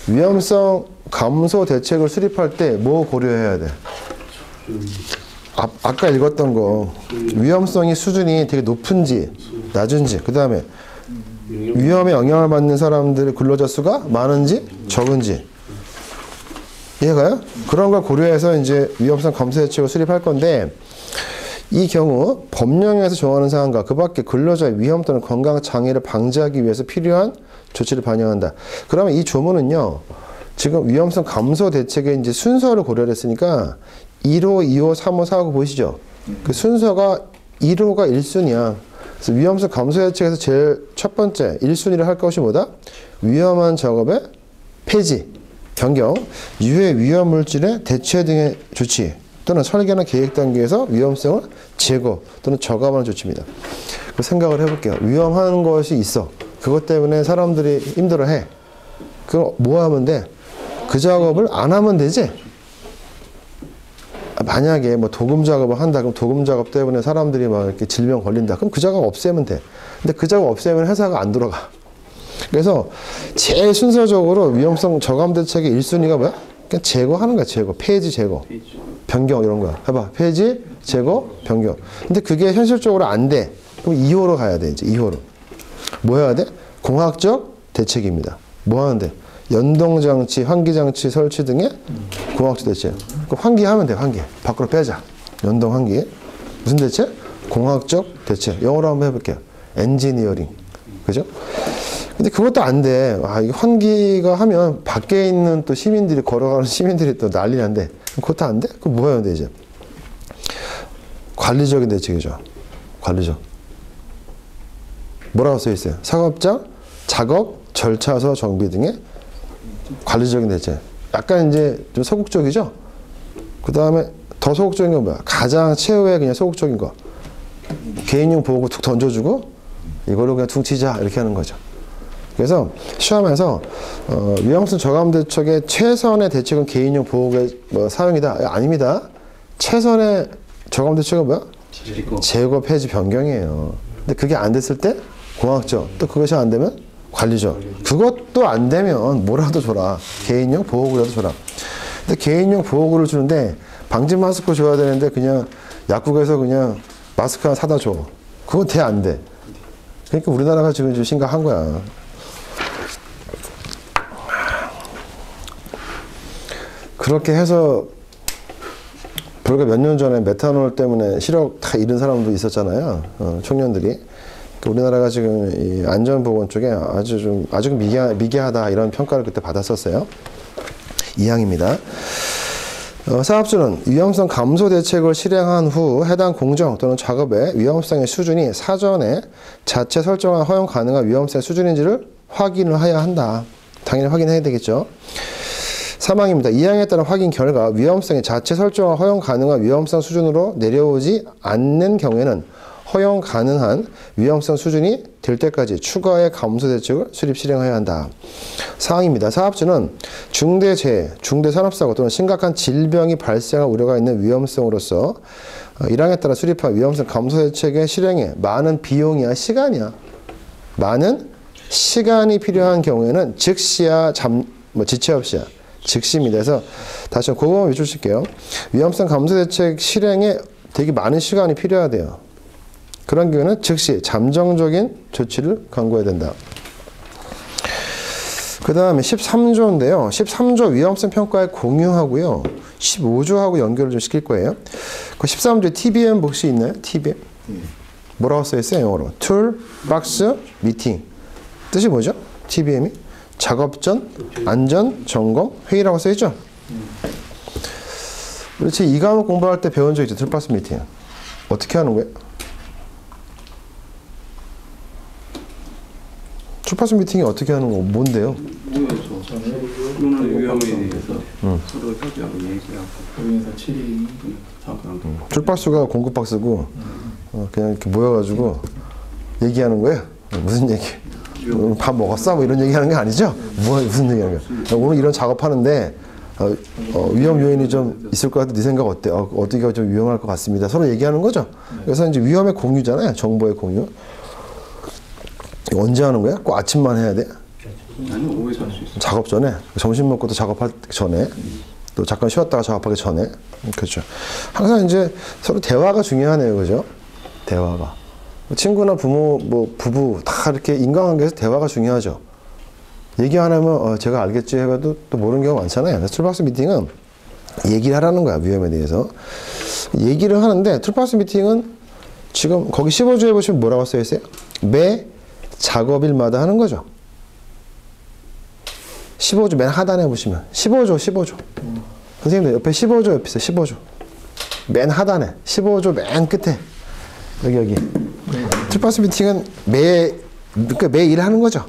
위험성 감소 대책을 수립할 때 뭐 고려해야 돼? 아까 읽었던 거. 위험성이 수준이 되게 높은지 낮은지, 그 다음에 위험에 영향을 받는 사람들의 근로자 수가 많은지 적은지. 이해가요? 그런 걸 고려해서 이제 위험성 감소 대책을 수립할 건데, 이 경우 법령에서 정하는 사항과 그 밖에 근로자의 위험 또는 건강 장애를 방지하기 위해서 필요한 조치를 반영한다. 그러면 이 조문은요, 지금 위험성 감소 대책의 이제 순서를 고려했으니까 1호, 2호, 3호, 4호 보이시죠? 그 순서가 1호가 1순위야. 그래서 위험성 감소 대책에서 제일 첫 번째 1순위를 할 것이 뭐다? 위험한 작업의 폐지, 변경, 유해 위험 물질의 대체 등의 조치 또는 설계나 계획 단계에서 위험성을 제거 또는 저감하는 조치입니다. 생각을 해볼게요. 위험한 것이 있어. 그것 때문에 사람들이 힘들어해. 그럼 뭐 하면 돼? 그 작업을 안 하면 되지? 만약에 뭐 도금 작업을 한다. 그럼 도금 작업 때문에 사람들이 막 이렇게 질병 걸린다. 그럼 그 작업 없애면 돼. 근데 그 작업 없애면 회사가 안 돌아가. 그래서 제일 순서적으로 위험성 저감 대책의 1순위가 뭐야? 그냥 제거하는 거야. 제거. 폐지, 제거. 변경 이런 거야. 해봐. 폐지, 제거, 변경. 근데 그게 현실적으로 안 돼. 그럼 2호로 가야 돼. 이제 2호로. 뭐 해야 돼? 공학적 대책입니다. 뭐 하는데? 연동장치, 환기장치 설치 등의 공학적 대책. 환기하면 돼. 환기. 밖으로 빼자. 연동 환기. 무슨 대책? 공학적 대책. 영어로 한번 해볼게요. 엔지니어링. 그죠? 근데 그것도 안 돼. 아, 이게 환기가 하면 밖에 있는 또 시민들이, 걸어가는 시민들이 또 난리 난대. 그것도 안 돼? 그럼 뭐 해야 돼, 이제? 관리적인 대책이죠. 관리적. 뭐라고 써 있어요? 사업장, 작업, 절차서 정비 등의 관리적인 대책. 약간 이제 좀 소극적이죠? 그 다음에 더 소극적인 건 뭐야? 가장 최후의 그냥 소극적인 거. 개인용 보호구 툭 던져주고, 이걸로 그냥 퉁치자. 이렇게 하는 거죠. 그래서 시험에서 위험성 저감 대책의 최선의 대책은 개인용 보호구의 사용이다. 아닙니다. 최선의 저감 대책은 뭐야? 제거, 폐지, 변경이에요. 근데 그게 안 됐을 때 공학적, 또 그것이 안 되면 관리적. 그것도 안 되면 뭐라도 줘라. 개인용 보호구라도 줘라. 근데 개인용 보호구를 주는데 방진 마스크 줘야 되는데 그냥 약국에서 그냥 마스크 하나 사다 줘. 그건 돼, 안 돼? 그러니까 우리나라가 지금 좀 심각한 거야. 그렇게 해서 불과 몇 년 전에 메탄올 때문에 시력 다 잃은 사람도 있었잖아요. 청년들이. 우리나라가 지금 이 안전보건 쪽에 아주 미개하다 이런 평가를 그때 받았었어요. 2항입니다. 사업주는 위험성 감소 대책을 실행한 후 해당 공정 또는 작업의 위험성의 수준이 사전에 자체 설정한 허용 가능한 위험성 수준인지를 확인을 해야 한다. 당연히 확인해야 되겠죠. 3항입니다. 2항에 따른 확인 결과 위험성이 자체 설정한 허용 가능한 위험성 수준으로 내려오지 않는 경우에는 허용 가능한 위험성 수준이 될 때까지 추가의 감소 대책을 수립 실행해야 한다. 4항입니다. 사업주는 중대재해, 중대산업사고 또는 심각한 질병이 발생할 우려가 있는 위험성으로서 1항에 따라 수립한 위험성 감소 대책의 실행에 많은 비용이야 시간이야. 많은 시간이 필요한 경우에는 즉시야 지체 없이야. 즉시입니다. 그래서 다시 그거만 외쳐주실게요. 위험성 감소 대책 실행에 되게 많은 시간이 필요하대요. 그런 경우는 즉시 잠정적인 조치를 강구해야 된다. 그 다음에 13조인데요. 13조 위험성 평가에 공유하고요. 15조하고 연결을 좀 시킬 거예요. 그 13조에 TBM 혹시 있나요? TBM? 뭐라고 써있어요? 영어로. 툴박스 미팅. 뜻이 뭐죠? TBM이? 작업 전 안전 점검 회의라고 써있죠? 그렇지. 이 과목 공부할 때 배운 적 있죠? 툴박스 미팅. 어떻게 하는 거예요? 툴박스 미팅이 어떻게 하는 거 뭔데요? 위험에 대해서 서로 협의하고 얘기하고 거기에서 질의 툴박스가 공급박스고 그냥 이렇게 모여가지고 얘기하는 거예요? 무슨 얘기? 밥 먹었어? 뭐 이런 얘기하는 게 아니죠? 무슨 얘기하는 거야? 오늘 이런 작업하는데 위험 요인이 좀 있을 것 같아. 네 생각 어때? 어디가 좀 위험할 것 같습니다. 서로 얘기하는 거죠. 그래서 이제 위험의 공유잖아요. 정보의 공유. 언제 하는 거야? 꼭 아침만 해야 돼? 아니 오후에서 할 수 있어. 작업 전에, 점심 먹고 또 작업하기 전에, 또 잠깐 쉬었다가 작업하기 전에. 그렇죠. 항상 이제 서로 대화가 중요하네요. 그죠? 대화가. 친구나 부모, 부부 다 이렇게 인간관계에서 대화가 중요하죠. 얘기 안 하면 제가 알겠지 해도 또 모르는 경우가 많잖아요. 그래서 툴박스 미팅은 얘기를 하라는 거야. 위험에 대해서. 얘기를 하는데 툴박스 미팅은 지금 거기 15조에 보시면 뭐라고 써 있어요? 매 작업일마다 하는 거죠. 15조 맨 하단에 보시면 15조 선생님들 옆에 15조 옆에 있어요. 15조 맨 하단에 15조 맨 끝에 여기 툴박스 미팅은 그러니까 매일 하는 거죠.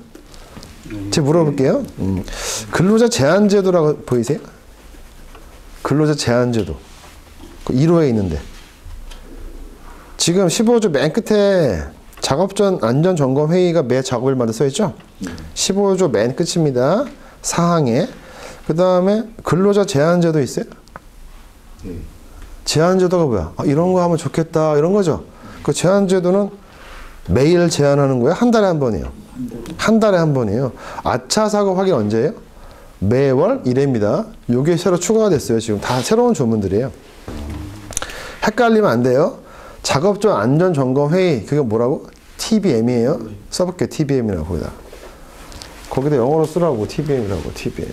제가 물어볼게요. 근로자 제한제도라고 보이세요? 근로자 제한제도 1호에 있는데 지금 15조 맨 끝에 작업 전 안전 점검 회의가 매 작업일마다 써 있죠? 15조 맨 끝입니다. 사항에. 그 다음에 근로자 제한제도 있어요? 제한제도가 뭐야? 이런 거 하면 좋겠다 이런 거죠. 그 제한제도는 매일 제한하는 거예요? 한 달에 한 번이에요? 한 달에 한 번이에요. 아차 사고 확인 언제예요? 매월 1회입니다. 요게 새로 추가가 됐어요. 지금 다 새로운 조문들이에요. 헷갈리면 안 돼요. 작업 전 안전 점검 회의 그게 뭐라고? TBM이에요. 써볼게요. TBM이라고 거기다 영어로 쓰라고. TBM이라고. TBM.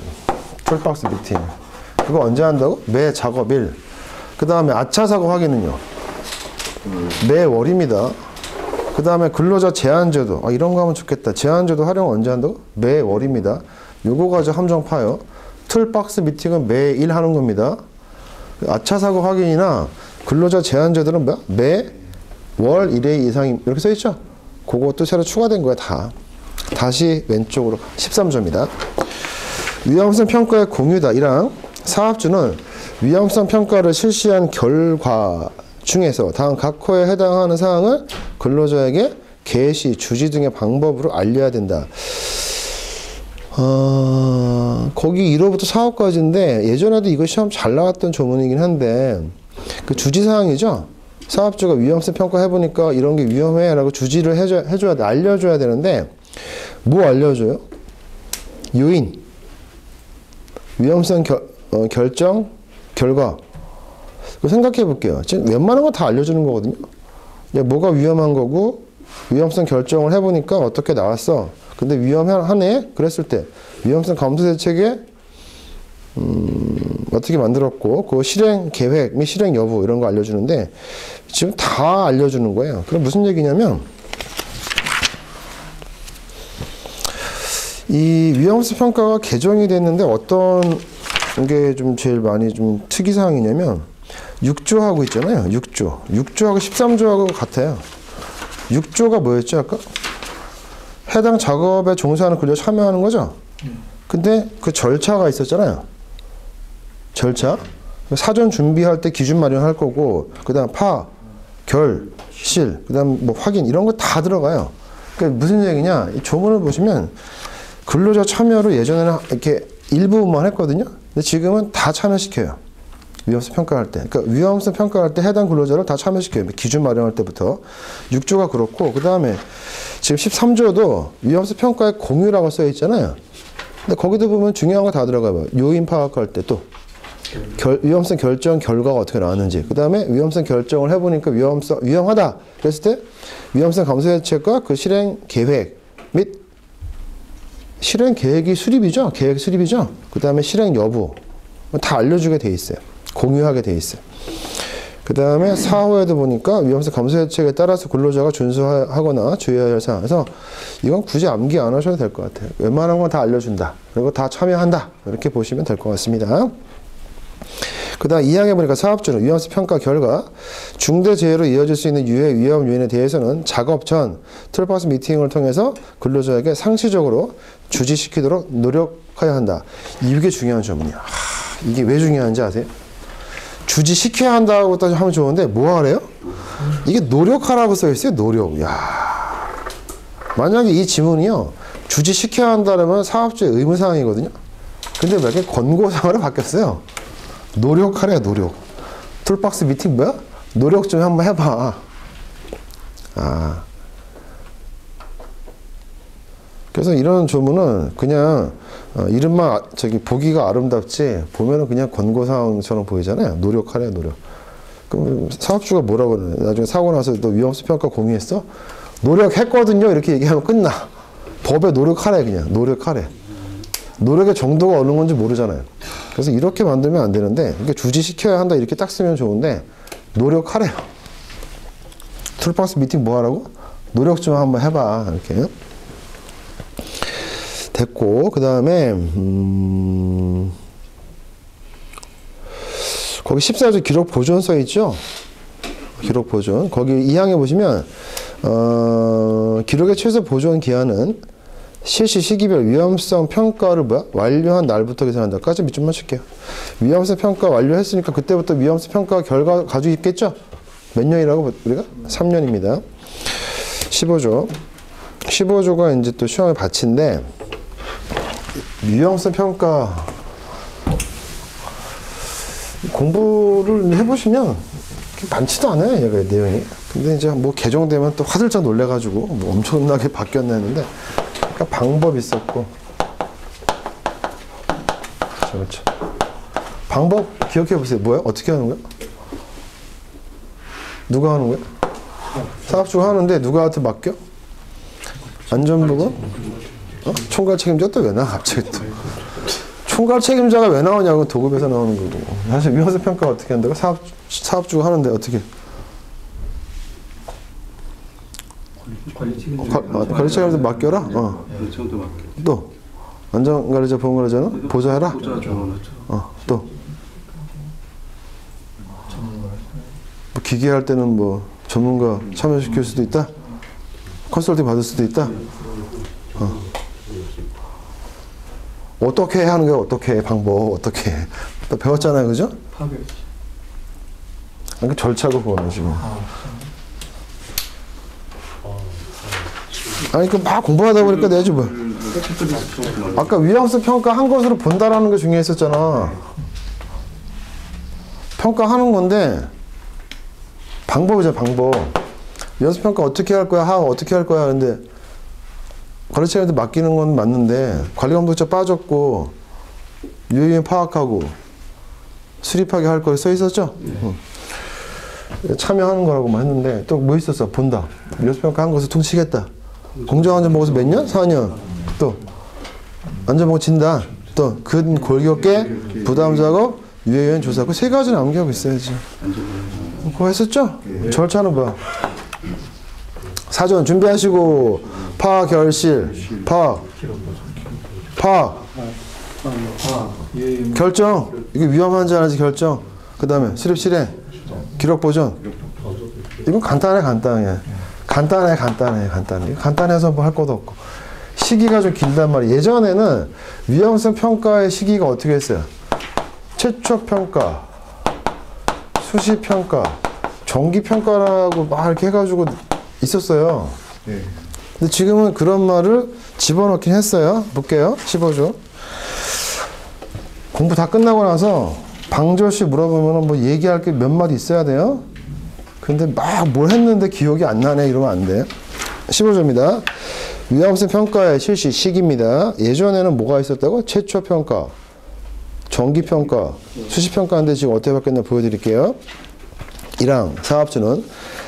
툴박스 미팅. 그거 언제 한다고? 매 작업일. 그 다음에 아차 사고 확인은요? 매월입니다. 그 다음에 근로자 제한제도. 이런 거 하면 좋겠다. 제한제도 활용 언제 한다고? 매월입니다. 요거 가지고 함정 파요. 툴박스 미팅은 매일 하는 겁니다. 아차 사고 확인이나 근로자 제한제도는 뭐야? 매월 1회 이상 이렇게 써있죠? 그것도 새로 추가된 거야 다. 다시 왼쪽으로 13조입니다. 위험성 평가의 공유다. 1항 사업주는 위험성 평가를 실시한 결과 중에서 다음 각 호에 해당하는 사항을 근로자에게 개시, 주지 등의 방법으로 알려야 된다. 거기 1호부터 4호까지인데 예전에도 이거 시험 잘 나왔던 조문이긴 한데 그 주지사항이죠. 사업주가 위험성 평가해보니까 이런 게 위험해 라고 주지를 해줘야 돼. 알려줘야 되는데 뭐 알려줘요? 요인, 위험성 결정, 결과. 생각해 볼게요. 지금 웬만한 거 다 알려주는 거거든요. 뭐가 위험한 거고 위험성 결정을 해보니까 어떻게 나왔어. 근데 위험하네? 그랬을 때 위험성 감소 대책에 어떻게 만들었고 그 실행 계획 및 실행 여부 이런 거 알려주는데 지금 다 알려주는 거예요. 그럼 무슨 얘기냐면 이 위험성 평가가 개정이 됐는데 어떤 게 좀 제일 많이 좀 특이사항이냐면 6조하고 있잖아요. 6조. 6조하고 13조하고 같아요. 6조가 뭐였죠 아까? 해당 작업에 종사하는 근로 참여하는 거죠. 근데 그 절차가 있었잖아요. 절차. 사전 준비할 때 기준 마련할 거고, 그 다음 파, 결, 실, 그 다음 뭐 확인 이런 거 다 들어가요. 그러니까 무슨 얘기냐? 이 조문을 보시면 근로자 참여로 예전에는 이렇게 일부분만 했거든요. 근데 지금은 다 참여시켜요. 위험성 평가할 때. 그러니까 위험성 평가할 때 해당 근로자를 다 참여시켜요. 기준 마련할 때부터. 6조가 그렇고, 그 다음에 지금 13조도 위험성 평가의 공유라고 써 있잖아요. 근데 거기도 보면 중요한 거 다 들어가요. 요인 파악할 때 또. 위험성 결정 결과가 어떻게 나왔는지. 그 다음에 위험성 결정을 해보니까 위험하다. 그랬을 때 위험성 감소 대책과 그 실행 계획 및 실행 계획이 수립이죠. 계획 수립이죠. 그 다음에 실행 여부. 다 알려주게 돼 있어요. 공유하게 돼 있어요. 그 다음에 4호에도 보니까 위험성 감소 대책에 따라서 근로자가 준수하거나 주의해야 할 사항. 그래서 이건 굳이 암기 안 하셔도 될 것 같아요. 웬만한 건 다 알려준다. 그리고 다 참여한다. 이렇게 보시면 될 것 같습니다. 그 다음 2항에 보니까 사업주는 위험성 평가 결과 중대재해로 이어질 수 있는 유해 위험 요인에 대해서는 작업 전 툴박스 미팅을 통해서 근로자에게 상시적으로 주지시키도록 노력해야 한다. 이게 중요한 점이야. 이게 왜 중요한지 아세요? 주지시켜야 한다고 하면 좋은데 뭐 하래요? 이게 노력하라고 써 있어요. 노력. 야, 만약에 이 지문이요 주지시켜야 한다면 사업주의 의무사항이거든요. 근데 왜 이렇게 권고사항으로 바뀌었어요? 노력하래. 노력. 툴박스 미팅 뭐야? 노력 좀 한번 해봐. 아, 그래서 이런 조문은 그냥 이름만 보기가 아름답지 보면은 그냥 권고사항처럼 보이잖아요. 노력하래. 노력. 그럼 사업주가 뭐라고 그러냐? 나중에 사고 나서 너 위험성 평가 공유했어? 노력했거든요. 이렇게 얘기하면 끝나. 법에 노력하래. 그냥 노력하래. 노력의 정도가 어느 건지 모르잖아요. 그래서 이렇게 만들면 안 되는데 이렇게 주지시켜야 한다 이렇게 딱 쓰면 좋은데 노력하래요. 툴박스 미팅 뭐 하라고? 노력 좀 한번 해봐. 이렇게 됐고, 그 다음에 거기 14조 기록 보존 써 있죠? 기록 보존. 거기 2항에 보시면 기록의 최소 보존 기한은 실시 시기별 위험성 평가를 완료한 날부터 계산한다까지 밑줄만 칠게요. 위험성 평가 완료했으니까 그때부터 위험성 평가 결과 가지고 있겠죠? 몇 년이라고 우리가? 3년입니다. 15조. 15조가 이제 또 시험의 받치인데 위험성 평가 공부를 해보시면 많지도 않아요. 얘가 내용이. 근데 이제 뭐 개정되면 또 화들짝 놀래가지고 뭐 엄청나게 바뀌었나 했는데 방법이 있었고, 그렇죠. 방법 기억해 보세요. 뭐야? 어떻게 하는 거야? 누가 하는 거야? 사업주가 하는데 누가한테 맡겨? 안전부가? 총괄 책임자 또 왜 나와? 갑자기 또 총괄 책임자가 왜 나오냐고. 도급에서 나오는 거고. 사실 위험성 평가 어떻게 한다고? 사업주가 하는데 어떻게? 관리책임자 맡겨라? 또 안전관리자, 보험관리자는 보좌해라? 또 뭐 기계할 때는 뭐 전문가 참여시킬 수도 있다? 컨설팅 받을 수도 있다? 어떻게 하는 거야? 어떻게 해? 방법 어떻게 해? 또 배웠잖아요. 그죠? 그 절차고 그거는 지금. 아니, 그 막 공부하다 보니까 내지 뭐. 아까 위험성 평가 한 것으로 본다라는 게 중요했었잖아. 평가하는 건데 방법이죠, 방법. 위험성 평가 어떻게 할 거야? 어떻게 할 거야? 근데 관리책임자한테 맡기는 건 맞는데 관리감독자 빠졌고 유효인 파악하고 수립하게 할 거 써 있었죠? 참여하는 거라고만 했는데 또 뭐 있었어? 본다. 위험성 평가 한 것을 퉁치겠다. 공정안전 보고서 몇 년? 4년. 또 안전보고 진단. 또 근 골격계 부담 작업 유해 요인 조사. 그 세 가지는 암기하고 있어야지. 그거 했었죠? 절차는 뭐야? 사전 준비하시고 파악 결실 파악 파악. 결정. 이게 위험한지 아닌지 결정. 그 다음에 수립 실행. 기록 보존. 이건 간단해. 간단해서 뭐 할 것도 없고. 시기가 좀 길단 말이에요. 예전에는 위험성 평가의 시기가 어떻게 했어요? 최초 평가, 수시 평가, 정기 평가라고 막 이렇게 해가지고 있었어요. 근데 지금은 그런 말을 집어넣긴 했어요. 볼게요. 15조. 공부 다 끝나고 나서 방조씨 물어보면 뭐 얘기할 게 몇 마디 있어야 돼요. 근데 막 뭘 했는데 기억이 안 나네 이러면 안 돼요. 15조입니다. 위험성 평가의 실시 시기입니다. 예전에는 뭐가 있었다고? 최초 평가, 정기 평가, 수시 평가인데 지금 어떻게 바뀌었나 보여드릴게요. 1항 사업주는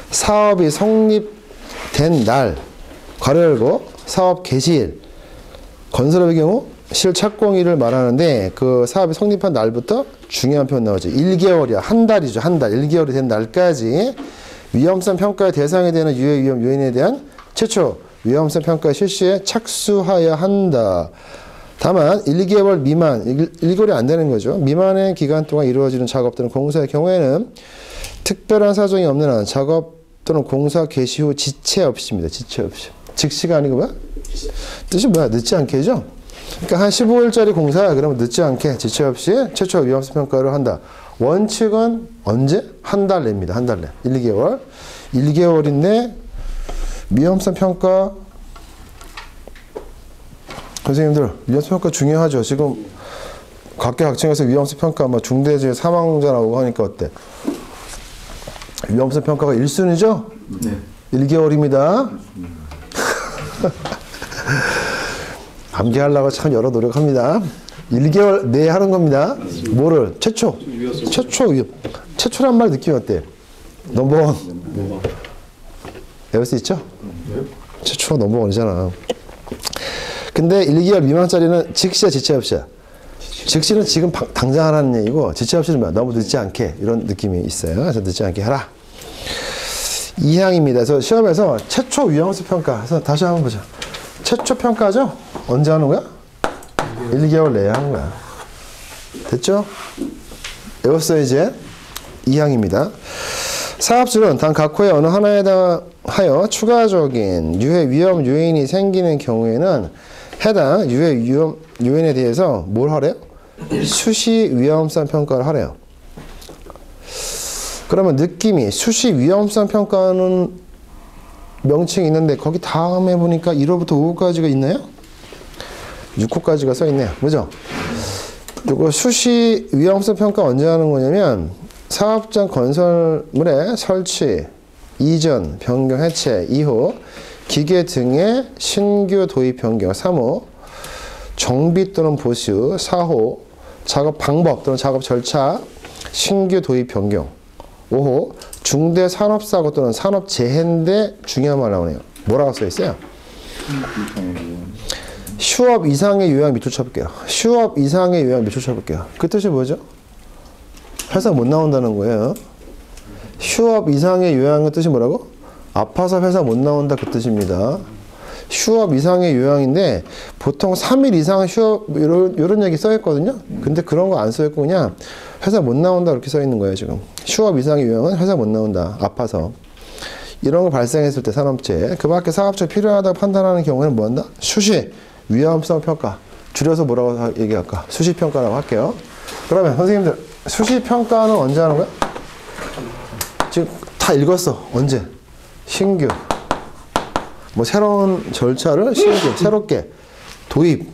사업이 성립된 날, 괄호 열고 사업 개시일, 건설업의 경우 실착공일을 말하는데 그 사업이 성립한 날부터 중요한 표현 나오죠. 1개월이야. 한 달이죠. 한 달. 1개월이 된 날까지 위험성 평가의 대상이 되는 유해 위험 요인에 대한 최초 위험성 평가 실시에 착수하여야 한다. 다만 1개월 미만, 1개월이 안 되는 거죠. 미만의 기간 동안 이루어지는 작업 또는 공사의 경우에는 특별한 사정이 없는 한 작업 또는 공사 개시 후 지체 없이입니다. 지체 없이. 즉시가 아니고 뭐야? 뜻이 뭐야? 늦지 않게죠? 그러니까 한 15일짜리 공사야. 그러면 늦지 않게 지체 없이 최초 위험성 평가를 한다. 원칙은 언제? 한 달 내입니다. 한 달 내. 1개월. 1개월인데 위험성 평가 선생님들 위험성 평가 중요하죠. 지금 각계각층에서 위험성 평가 뭐 중대재해 사망자 나오고 하니까 어때? 위험성 평가가 1순위죠? 네. 1개월입니다. 암기하려고 참 여러 노력합니다. 1개월 내에 하는 겁니다. 뭐를? 최초. 최초란 말 느낌이 어때? 넘버원. 외울 수 있죠? 최초가 넘버원이잖아. 근데 1개월 미만짜리는 즉시야, 지체 없이야? 즉시는 지금 당장 하라는 얘기고, 지체 없이는 뭐야? 너무 늦지 않게. 이런 느낌이 있어요. 그래서 늦지 않게 하라. 2항입니다. 그래서 시험에서 최초 위험성 평가. 그래서 다시 한번 보자. 최초 평가죠? 언제 하는 거야? 1개월 내에 하는 거야. 됐죠? 외웠어요, 이제? 2항입니다. 사업주는 단 각 호의 어느 하나에 하여 추가적인 유해 위험 요인이 생기는 경우에는 해당 유해 위험 요인에 대해서 뭘 하래요? 수시 위험성 평가를 하래요. 그러면 느낌이 수시 위험성 평가는 명칭이 있는데 거기 다음에 보니까 1호부터 5호까지가 있나요? 6호까지가 써 있네요. 그죠? 이거 수시 위험성 평가 언제 하는 거냐면 사업장 건설물의 설치, 이전, 변경, 해체, 2호, 기계 등의 신규 도입 변경, 3호, 정비 또는 보수, 4호, 작업 방법 또는 작업 절차, 신규 도입 변경, 5호, 중대 산업사고 또는 산업재해인데 중요한 말 나오네요. 뭐라고 써 있어요? 휴업 이상의 요양 밑줄 쳐볼게요. 휴업 이상의 요양 밑줄 쳐볼게요. 그 뜻이 뭐죠? 회사 못 나온다는 거예요. 휴업 이상의 요양의 뜻이 뭐라고? 아파서 회사 못 나온다 그 뜻입니다. 휴업 이상의 요양인데 보통 3일 이상 휴업 이런 얘기 써 있거든요. 근데 그런 거 안 써 있고 그냥 회사 못 나온다 그렇게 써 있는 거예요. 지금 휴업 이상의 요양은 회사 못 나온다. 아파서. 이런 거 발생했을 때 산업재해 그 밖에 사업적 필요하다고 판단하는 경우에는 뭐 한다? 수시 위험성 평가. 줄여서 뭐라고 얘기할까? 수시 평가라고 할게요. 그러면 선생님들 수시 평가는 언제 하는 거야? 지금 다 읽었어. 언제? 신규. 뭐 새로운 절차를 신규, 새롭게 도입,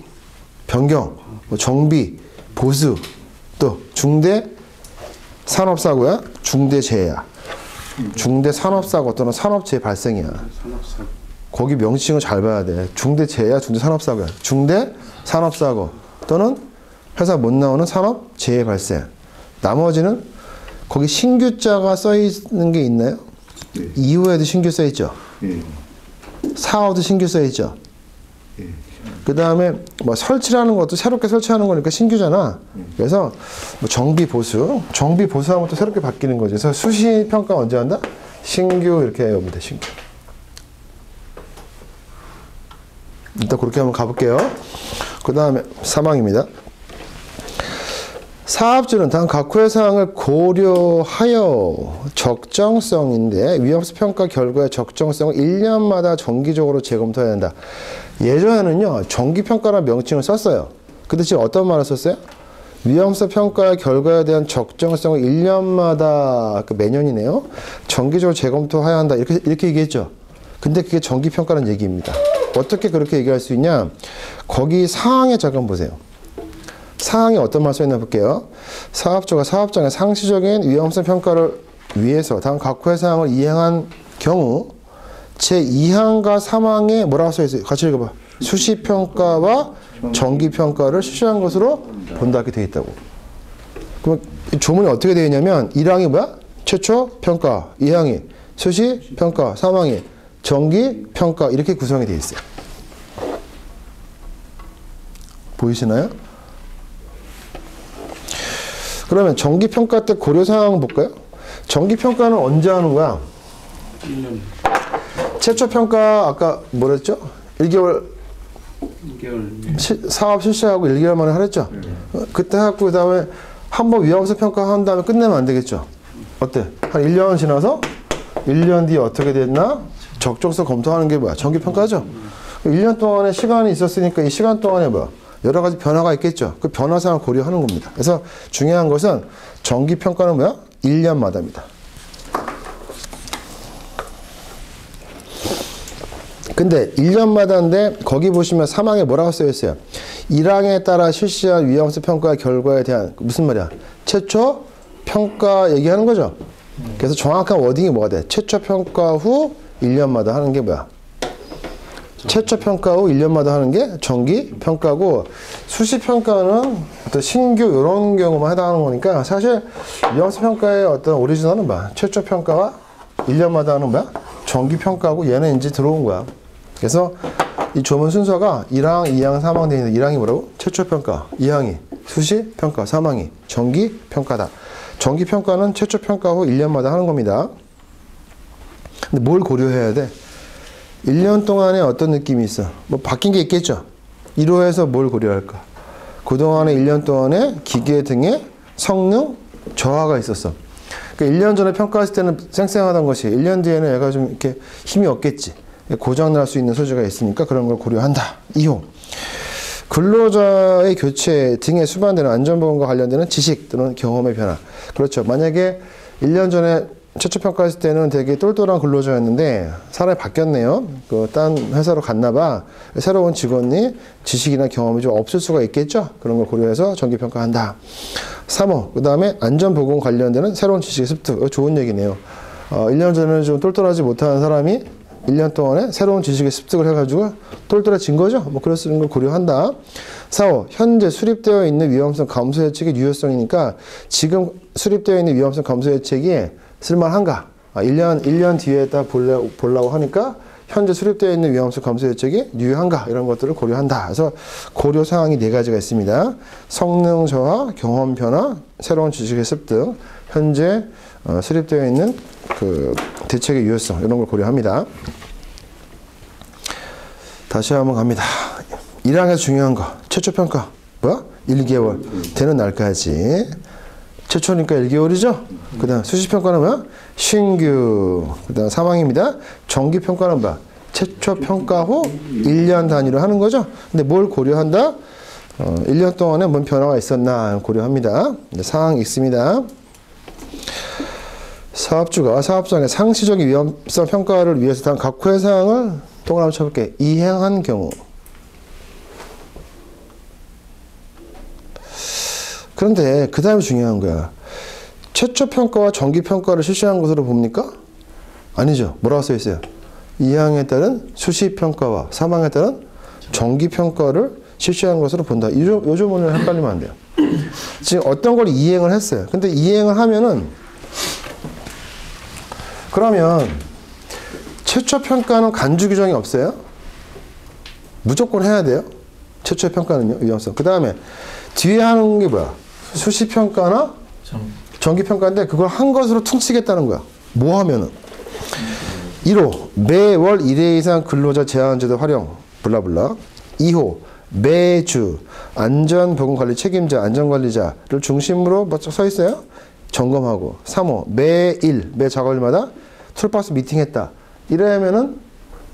변경, 뭐 정비, 보수, 또 중대 산업사고야, 중대 재해야. 중대 산업사고 또는 산업재해 발생이야. 산업사고. 거기 명칭을 잘 봐야 돼. 중대 재해야, 중대 산업사고야. 중대 산업사고 또는 회사 못 나오는 산업재해 발생. 나머지는 거기 신규자가 써 있는 게 있나요? 네. 2호에도 신규 써 있죠. 예. 4호도 신규 써 있죠. 예. 그 다음에 뭐 설치라는 것도 새롭게 설치하는 거니까 신규잖아. 그래서 뭐 정비 보수 하면 또 새롭게 바뀌는 거죠. 그래서 수시 평가 언제 한다? 신규 이렇게 외우면 돼. 신규. 일단 그렇게 한번 가볼게요. 그 다음에 3항입니다. 사업주는 단 각호의 사항을 고려하여 적정성인데 위험성 평가 결과의 적정성을 1년마다 정기적으로 재검토해야 한다. 예전에는요, 정기평가라는 명칭을 썼어요. 근데 지금 어떤 말을 썼어요? 위험성 평가의 결과에 대한 적정성을 1년마다, 매년이네요. 정기적으로 재검토해야 한다. 이렇게 얘기했죠. 근데 그게 정기평가라는 얘기입니다. 어떻게 그렇게 얘기할 수 있냐? 거기 사항에 잠깐 보세요. 사항에 어떤 말 써있나 볼게요. 사업주가 사업장의 상시적인 위험성 평가를 위해서 단 각호의 사항을 이행한 경우 제2항과 3항에 뭐라고 써있어요? 같이 읽어봐. 수시평가와 정기평가를 실시한 것으로 본다. 이렇게 되어 있다고. 그럼 이 조문이 어떻게 되어 있냐면 1항이 뭐야? 최초 평가, 2항이 수시평가, 3항이 정기평가 이렇게 구성이 되어 있어요. 보이시나요? 그러면 정기평가 때 고려사항 볼까요? 정기평가는 언제 하는 거야? 1년. 최초평가 아까 뭐랬죠? 1개월 2개월. 사업 실시하고 1개월 만에 하랬죠? 그때 하고 그 다음에 한번 위험성 평가한 다음에 끝내면 안 되겠죠? 어때? 한 1년 지나서 1년 뒤에 어떻게 됐나? 적정성 검토하는 게 뭐야? 정기평가죠? 1년 동안의 시간이 있었으니까 이 시간 동안에 뭐야? 여러 가지 변화가 있겠죠. 그 변화사항을 고려하는 겁니다. 그래서 중요한 것은 정기평가는 뭐야? 1년마다입니다. 근데 1년마다인데 거기 보시면 3항에 뭐라고 써있어요? 1항에 따라 실시한 위험성 평가 결과에 대한 무슨 말이야? 최초 평가 얘기하는 거죠. 그래서 정확한 워딩이 뭐가 돼? 최초 평가 후 1년마다 하는 게 뭐야? 최초 평가 후 1년마다 하는 게 정기 평가고 수시 평가는 어떤 신규 이런 경우만 해당하는 거니까 사실 위험성 평가의 어떤 오리지널은 뭐야? 최초 평가와 1년마다 하는 뭐야? 정기 평가고 얘는 이제 들어온 거야. 그래서 이 조문 순서가 1항, 2항, 3항 되어 있는데 1항이 뭐라고? 최초 평가, 2항이 수시 평가, 3항이 정기 평가다. 정기 평가는 최초 평가 후 1년마다 하는 겁니다. 근데 뭘 고려해야 돼? 1년 동안에 어떤 느낌이 있어? 뭐 바뀐 게 있겠죠? 1호에서 뭘 고려할까? 그동안에 1년 동안에 기계 등의 성능 저하가 있었어. 그러니까 1년 전에 평가했을 때는 쌩쌩하던 것이 1년 뒤에는 얘가 좀 이렇게 힘이 없겠지. 고장날 수 있는 소지가 있으니까 그런 걸 고려한다. 2호. 근로자의 교체 등에 수반되는 안전보건과 관련되는 지식 또는 경험의 변화. 그렇죠. 만약에 1년 전에 최초 평가했을 때는 되게 똘똘한 근로자였는데 사람이 바뀌었네요. 딴 회사로 갔나봐. 새로운 직원이 지식이나 경험이 좀 없을 수가 있겠죠. 그런 걸 고려해서 정기평가한다. 3호. 그 다음에 안전보건 관련되는 새로운 지식의 습득. 좋은 얘기네요. 1년 전에는 좀 똘똘하지 못한 사람이 1년 동안에 새로운 지식의 습득을 해가지고 똘똘해진 거죠. 뭐 그럴 수 있는 걸 고려한다. 4호. 현재 수립되어 있는 위험성 감소 대책의 유효성이니까 지금 수립되어 있는 위험성 감소 대책이 쓸만한가? 1년 뒤에다 보려고 하니까 현재 수립되어 있는 위험성 감소 대책이 유효한가? 이런 것들을 고려한다. 그래서 고려 사항이 4가지가 있습니다. 성능 저하, 경험 변화, 새로운 지식의 습득, 현재 수립되어 있는 그 대책의 유효성 이런 걸 고려합니다. 다시 한번 갑니다. 1항에서 중요한 거 최초 평가 뭐야? 1개월 되는 날까지 최초니까 1개월이죠? 그 다음 수시평가는 뭐야? 신규. 그 다음 3항입니다. 정기평가는 뭐야? 최초평가 후 1년 단위로 하는 거죠? 근데 뭘 고려한다? 1년 동안에 뭔 변화가 있었나 고려합니다. 사항 있습니다. 사업주가 사업장의 상시적인 위험성 평가를 위해서 단 각호의 사항을 동그라미 쳐볼게. 이행한 경우. 그런데 그 다음에 중요한 거야. 최초 평가와 정기 평가를 실시한 것으로 봅니까? 아니죠. 뭐라고 써 있어요? 2항에 따른 수시 평가와 3항에 따른 정기 평가를 실시한 것으로 본다. 이 조문을 헷갈리면 안 돼요. 지금 어떤 걸 이행을 했어요. 근데 이행을 하면은 그러면 최초 평가는 간주 규정이 없어요? 무조건 해야 돼요. 최초 평가는요. 위험성. 그 다음에 뒤에 하는 게 뭐야? 수시 평가나 정기 평가인데 그걸 한 것으로 퉁치겠다는 거야. 뭐 하면은 1호 매월 1회 이상 근로자 제한제도 활용. 블라블라. 2호 매주 안전보건관리 책임자 안전관리자를 중심으로 써 있어요. 점검하고. 3호 매일 매 작업일마다 툴박스 미팅했다. 이러면은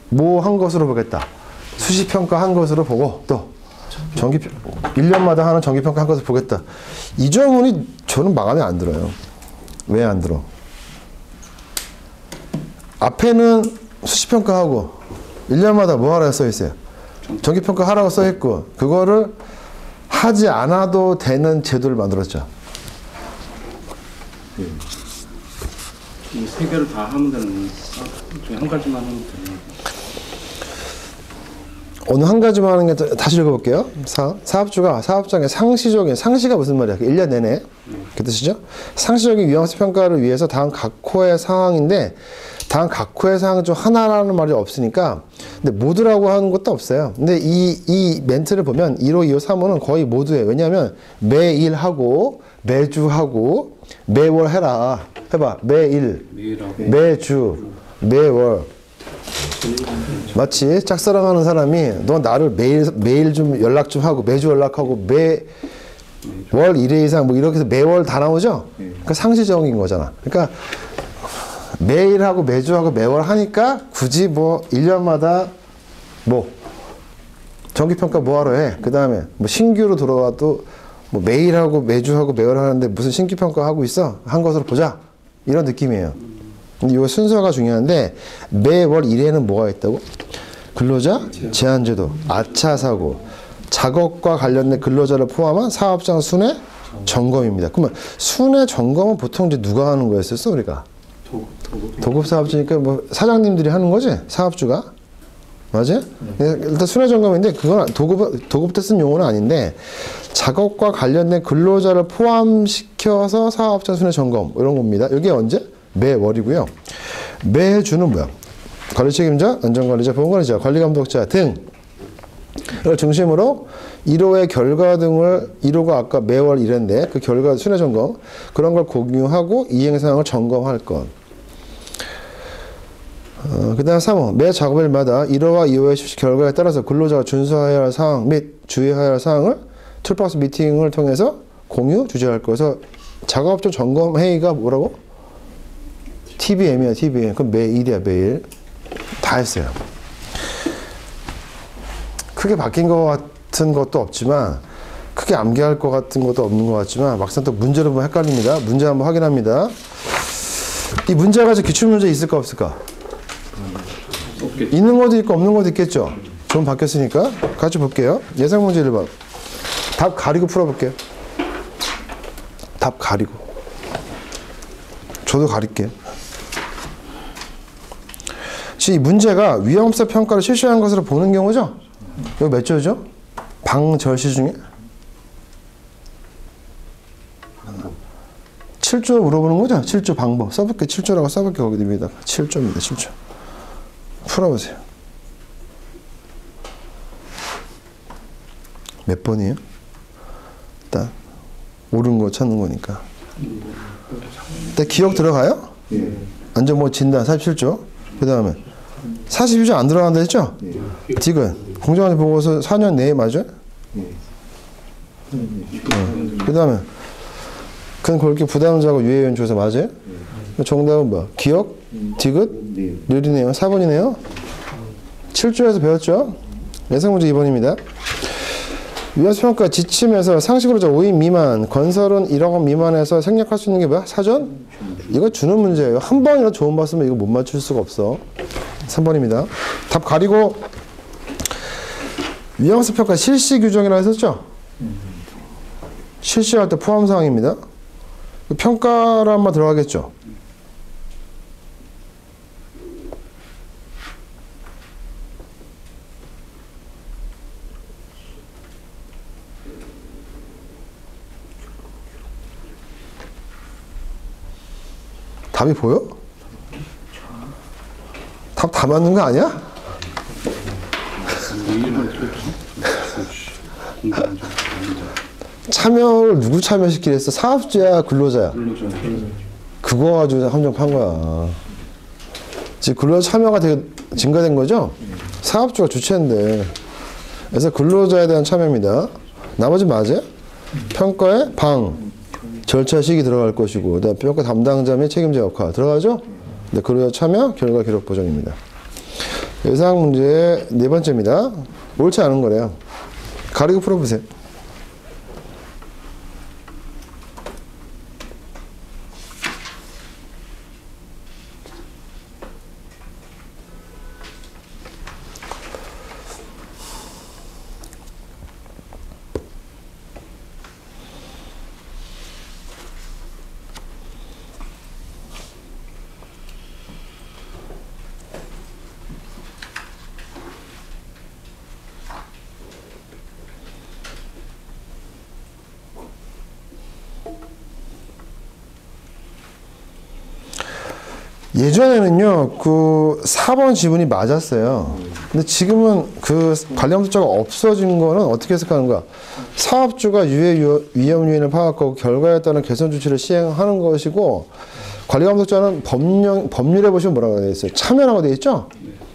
뭐 한 것으로 보겠다. 수시평가 한 것으로 보고 또 1년마다 하는 정기평가 한 것을 보겠다. 이 조문이 저는 마음에 안 들어요. 왜 안 들어? 앞에는 수시평가하고 1년마다 뭐 하라고 써 있어요? 정기평가 하라고 써 있고 그거를 하지 않아도 되는 제도를 만들었죠. 이 세 개를 다 하면 되는 중에 한 가지만 하면 되는. 어느 한 가지만 하는 게 다시 읽어볼게요. 사업주가 사업장의 상시가 무슨 말이야? 1년 내내 그 뜻이죠. 상시적인 위험성 평가를 위해서 다음 각 호의 사항인데 다음 각 호의 사항 중 하나라는 말이 없으니까 근데 모두라고 하는 것도 없어요. 근데 이 멘트를 보면 1호, 2호, 3호는 거의 모두예요. 왜냐하면 매일 하고 매주 하고 매월 해라. 해봐. 매일, 매주, 매월. 마치 짝사랑하는 사람이 너 나를 매일 좀 연락 좀 하고 매주 연락하고 매월 1회 이상 뭐 이렇게 해서 매월 다 나오죠? 그러니까 상시적인 거잖아. 그러니까 매일 하고 매주 하고 매월 하니까 굳이 뭐 1년마다 뭐 정기평가 뭐하러 해? 그 다음에 뭐 신규로 들어와도 뭐 매일 하고 매주 하고 매월 하는데 무슨 신규평가 하고 있어? 한 것으로 보자. 이런 느낌이에요. 근데 이거 순서가 중요한데 매월 1회는 뭐가 있다고? 근로자 제한제도, 아차사고, 작업과 관련된 근로자를 포함한 사업장 순회 점검입니다. 그러면 순회 점검은 보통 이제 누가 하는 거였었어 우리가? 도급 사업주니까 뭐 사장님들이 하는 거지 사업주가 맞아요? 일단 순회 점검인데 그건 도급 때 쓴 용어는 아닌데 작업과 관련된 근로자를 포함시켜서 사업장 순회 점검 이런 겁니다. 이게 언제? 매월이고요. 매주는 뭐야? 관리 책임자, 안전관리자, 보건관리자, 관리감독자 등을 중심으로 1호의 결과 등을 1호가 아까 매월 1회인데 그 결과 순회 점검 그런 걸 공유하고 이행 사항을 점검할 것. 그 다음 3호 매 작업일마다 1호와 2호의 실시 결과에 따라서 근로자가 준수해야 할 사항 및 주의해야 할 사항을 툴박스 미팅을 통해서 공유 주재할 거여서 작업적 점검 회의가 뭐라고? TBM이야, TBM. 그럼 매일이야, 매일. 다 했어요. 크게 바뀐 것 같은 것도 없지만, 크게 암기할 것 같은 것도 없는 것 같지만, 막상 또 문제로 보면 헷갈립니다. 문제 한번 확인합니다. 이 문제가 기출문제 있을까, 없을까? 있는 것도 있고, 없는 것도 있겠죠? 좀 바뀌었으니까. 같이 볼게요. 예상문제 1번. 답 가리고 풀어볼게요. 답 가리고. 저도 가릴게요. 이 문제가 위험성 평가를 실시한 것으로 보는 경우죠? 이거 몇 조죠? 방절시 중에? 7조 물어보는 거죠? 7조 방법. 써볼게. 7조라고 써볼게. 거기 위에다가. 7조입니다. 7조. 풀어보세요. 몇 번이에요? 일단 옳은 거 찾는 거니까. 일단 기억 들어가요? 완전 뭐 진단 47조. 그 다음에 42조 안 들어간다 했죠? 디귿 공정한지 보고서 4년 내에 맞아요? 그 다음에 큰 골격 부담자고 유해연 조사 맞아요? 정답은 뭐? 기억? 디귿? 느리네요. 4번이네요. 7조에서 배웠죠? 예상문제 2번입니다. 위험성평가 지침에서 상식으로자 5인 미만, 건설은 1억 원 미만에서 생략할 수 있는 게 뭐야? 사전? 이거 주는 문제예요. 한 번이라도 좋은 봤으면 이거 못 맞출 수가 없어. 3번입니다. 답 가리고 위험성평가 실시 규정이라고 했었죠? 실시할 때 포함 사항입니다. 평가란 말 들어가겠죠? 답이 보여? 답 다 맞는 거 아니야? 참여를 누구 참여시키려 했어? 사업주야, 근로자야? 그거 가지고 함정 판 거야. 지금 근로자 참여가 되게 증가된 거죠? 사업주가 주체인데. 그래서 근로자에 대한 참여입니다. 나머지 맞아요? 평가에 방, 절차 시기 들어갈 것이고, 그다음 평가 담당자 및 책임자 역할 들어가죠? 네, 근로자 참여, 결과 기록 보정입니다. 예상 문제 네 번째입니다. 옳지 않은 거래요. 가리고 풀어보세요. 예전에는요, 그 4번 지문이 맞았어요. 근데 지금은 그 관련 문자가 없어진 거는 어떻게 해석하는 거야? 사업주가 유해 위험 요인을 파악하고 결과에 따른 개선 조치를 시행하는 것이고, 관리감독자는 법률에 보시면 뭐라고 되어 있어요? 참여라고 되어 있죠?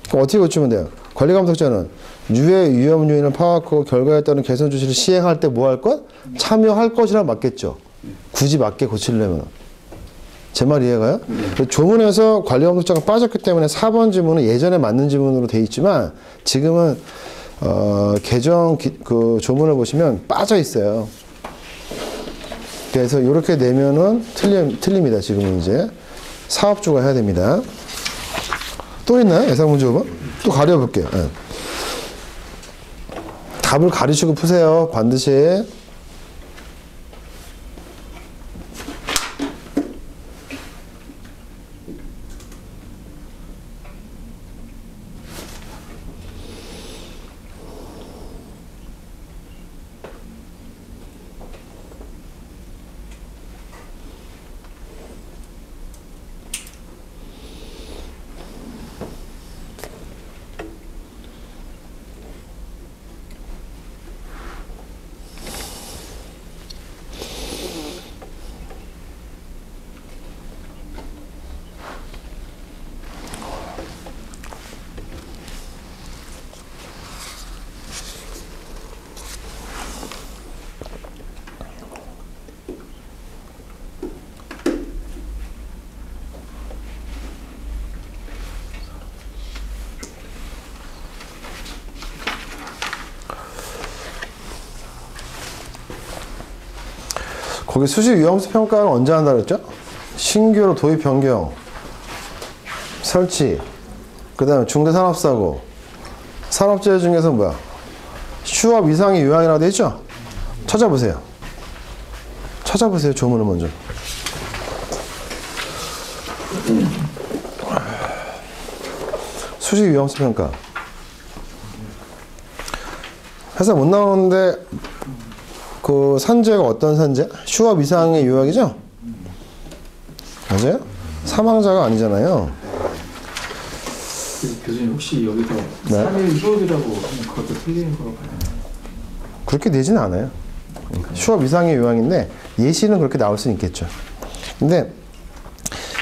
그럼 어떻게 고치면 돼요? 관리감독자는 유해 위험 요인을 파악하고 결과에 따른 개선 조치를 시행할 때 뭐 할 것? 참여할 것이라 맞겠죠? 굳이 맞게 고치려면. 제 말 이해가요? 조문에서 관리감독자가 빠졌기 때문에 4번 지문은 예전에 맞는 지문으로 돼 있지만 지금은 그 조문을 보시면 빠져 있어요. 그래서 이렇게 내면은 틀립니다. 지금은 이제 사업주가 해야 됩니다. 또 있나요? 예상 문제 5번? 또 가려볼게요. 네. 답을 가리시고 푸세요. 반드시. 거기 수시 위험성 평가를 언제 한다 그랬죠? 신규로 도입 변경, 설치, 그 다음에 중대산업사고, 산업재해 중에서 뭐야? 휴업 이상의 요양이라고 돼 있죠? 찾아보세요. 찾아보세요. 조문을 먼저. 수시 위험성 평가. 회사 못 나오는데 그 산재가 어떤 산재? 휴업 이상의 요약이죠? 맞아요? 사망자가 아니잖아요. 교수님 혹시 여기서 네. 3일 휴업이라고 하면 그것도 틀리는 거로 봐요? 그렇게 되지는 않아요. 휴업 이상의 요양인데 예시는 그렇게 나올 수는 있겠죠. 근데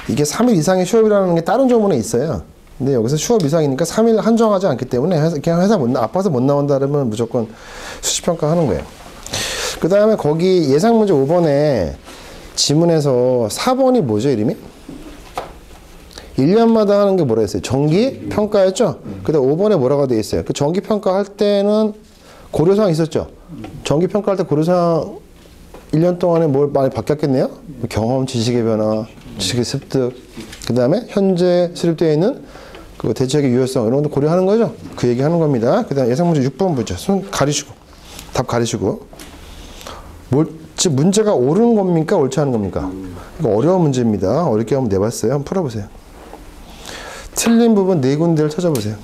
이게 3일 이상의 휴업이라는 게 다른 조문에 있어요. 근데 여기서 휴업 이상이니까 3일 한정하지 않기 때문에 그냥 회사 아파서 못 나온다 그러면 무조건 수시평가 하는 거예요. 그 다음에 거기 예상 문제 5번에 지문에서 4번이 뭐죠, 이름이? 1년마다 하는 게 뭐라 했어요? 정기 평가였죠? 그 다음 5번에 뭐라고 되어 있어요? 그 정기 평가할 때는 고려사항 있었죠? 정기 평가할 때 고려사항 1년 동안에 뭘 많이 바뀌었겠네요? 경험, 지식의 변화, 지식의 습득, 그 다음에 현재 수립되어 있는 그 대책의 유효성 이런 것도 고려하는 거죠? 그 얘기 하는 겁니다. 그 다음 예상 문제 6번 보죠. 손 가리시고, 답 가리시고. 문제가 옳은 겁니까? 옳지 않은 겁니까? 이거 어려운 문제입니다. 어렵게 한번 내봤어요. 한번 풀어보세요. 틀린 부분 네 군데를 찾아보세요.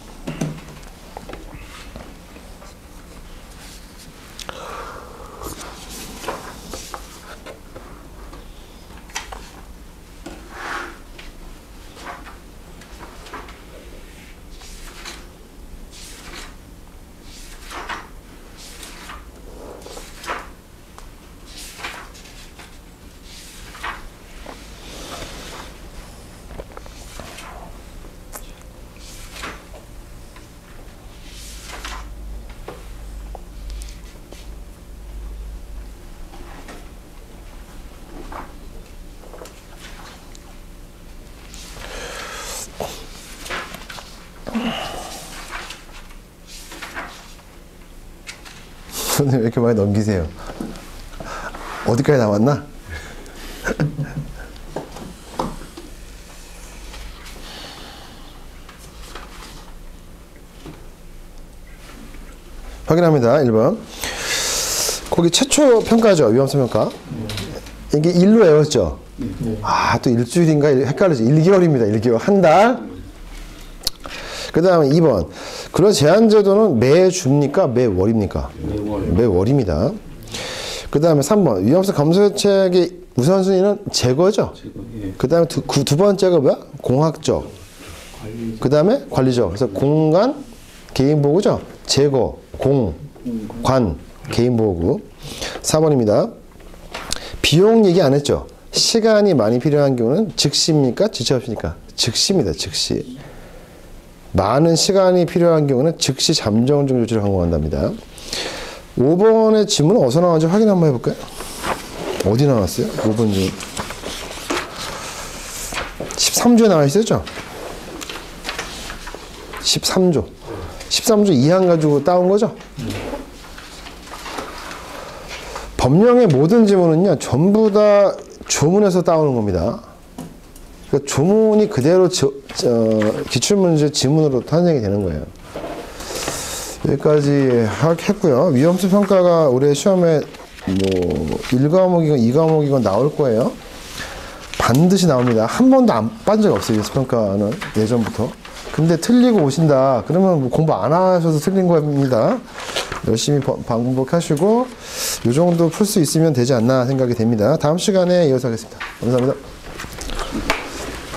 손을 왜 이렇게 많이 넘기세요? 어디까지 나왔나? 확인합니다. 1번. 거기 최초 평가죠. 위험성 평가. 이게 1로 외웠죠? 아, 또 일주일인가? 헷갈리죠. 1개월입니다. 1개월. 한 달. 그 다음에 2번. 그런 제한제도는 매주입니까? 매월입니까? 매월입니다. 그 다음에 3번. 위험성 감소대책의 우선순위는 제거죠? 그 다음에 두 번째가 뭐야? 공학적. 그 다음에 관리적. 그래서 공간, 개인보호구죠? 제거, 공, 관, 개인보호구. 4번입니다. 비용 얘기 안 했죠? 시간이 많이 필요한 경우는 즉시입니까? 즉시 없습니까? 즉시입니다. 즉시. 많은 시간이 필요한 경우는 즉시 잠정 조치를 강구한답니다. 5번의 지문은 어디서 나왔는지 확인 한번 해볼까요? 어디 나왔어요? 5번 지문. 13조에 나와 있었죠? 13조. 13조 2항 가지고 따온 거죠? 법령의 모든 지문은요, 전부 다 조문에서 따오는 겁니다. 그러니까 조문이 그대로 기출문제 지문으로 탄생이 되는 거예요. 여기까지 했고요. 위험성 평가가 올해 시험에 뭐 1과목이건 2과목이건 나올 거예요. 반드시 나옵니다. 한 번도 안 빤 적이 없어요. 위험성 평가는 예전부터. 근데 틀리고 오신다. 그러면 뭐 공부 안 하셔서 틀린 겁니다. 열심히 반복하시고 이 정도 풀 수 있으면 되지 않나 생각이 됩니다. 다음 시간에 이어서 하겠습니다. 감사합니다.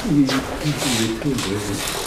이게 뭐예요?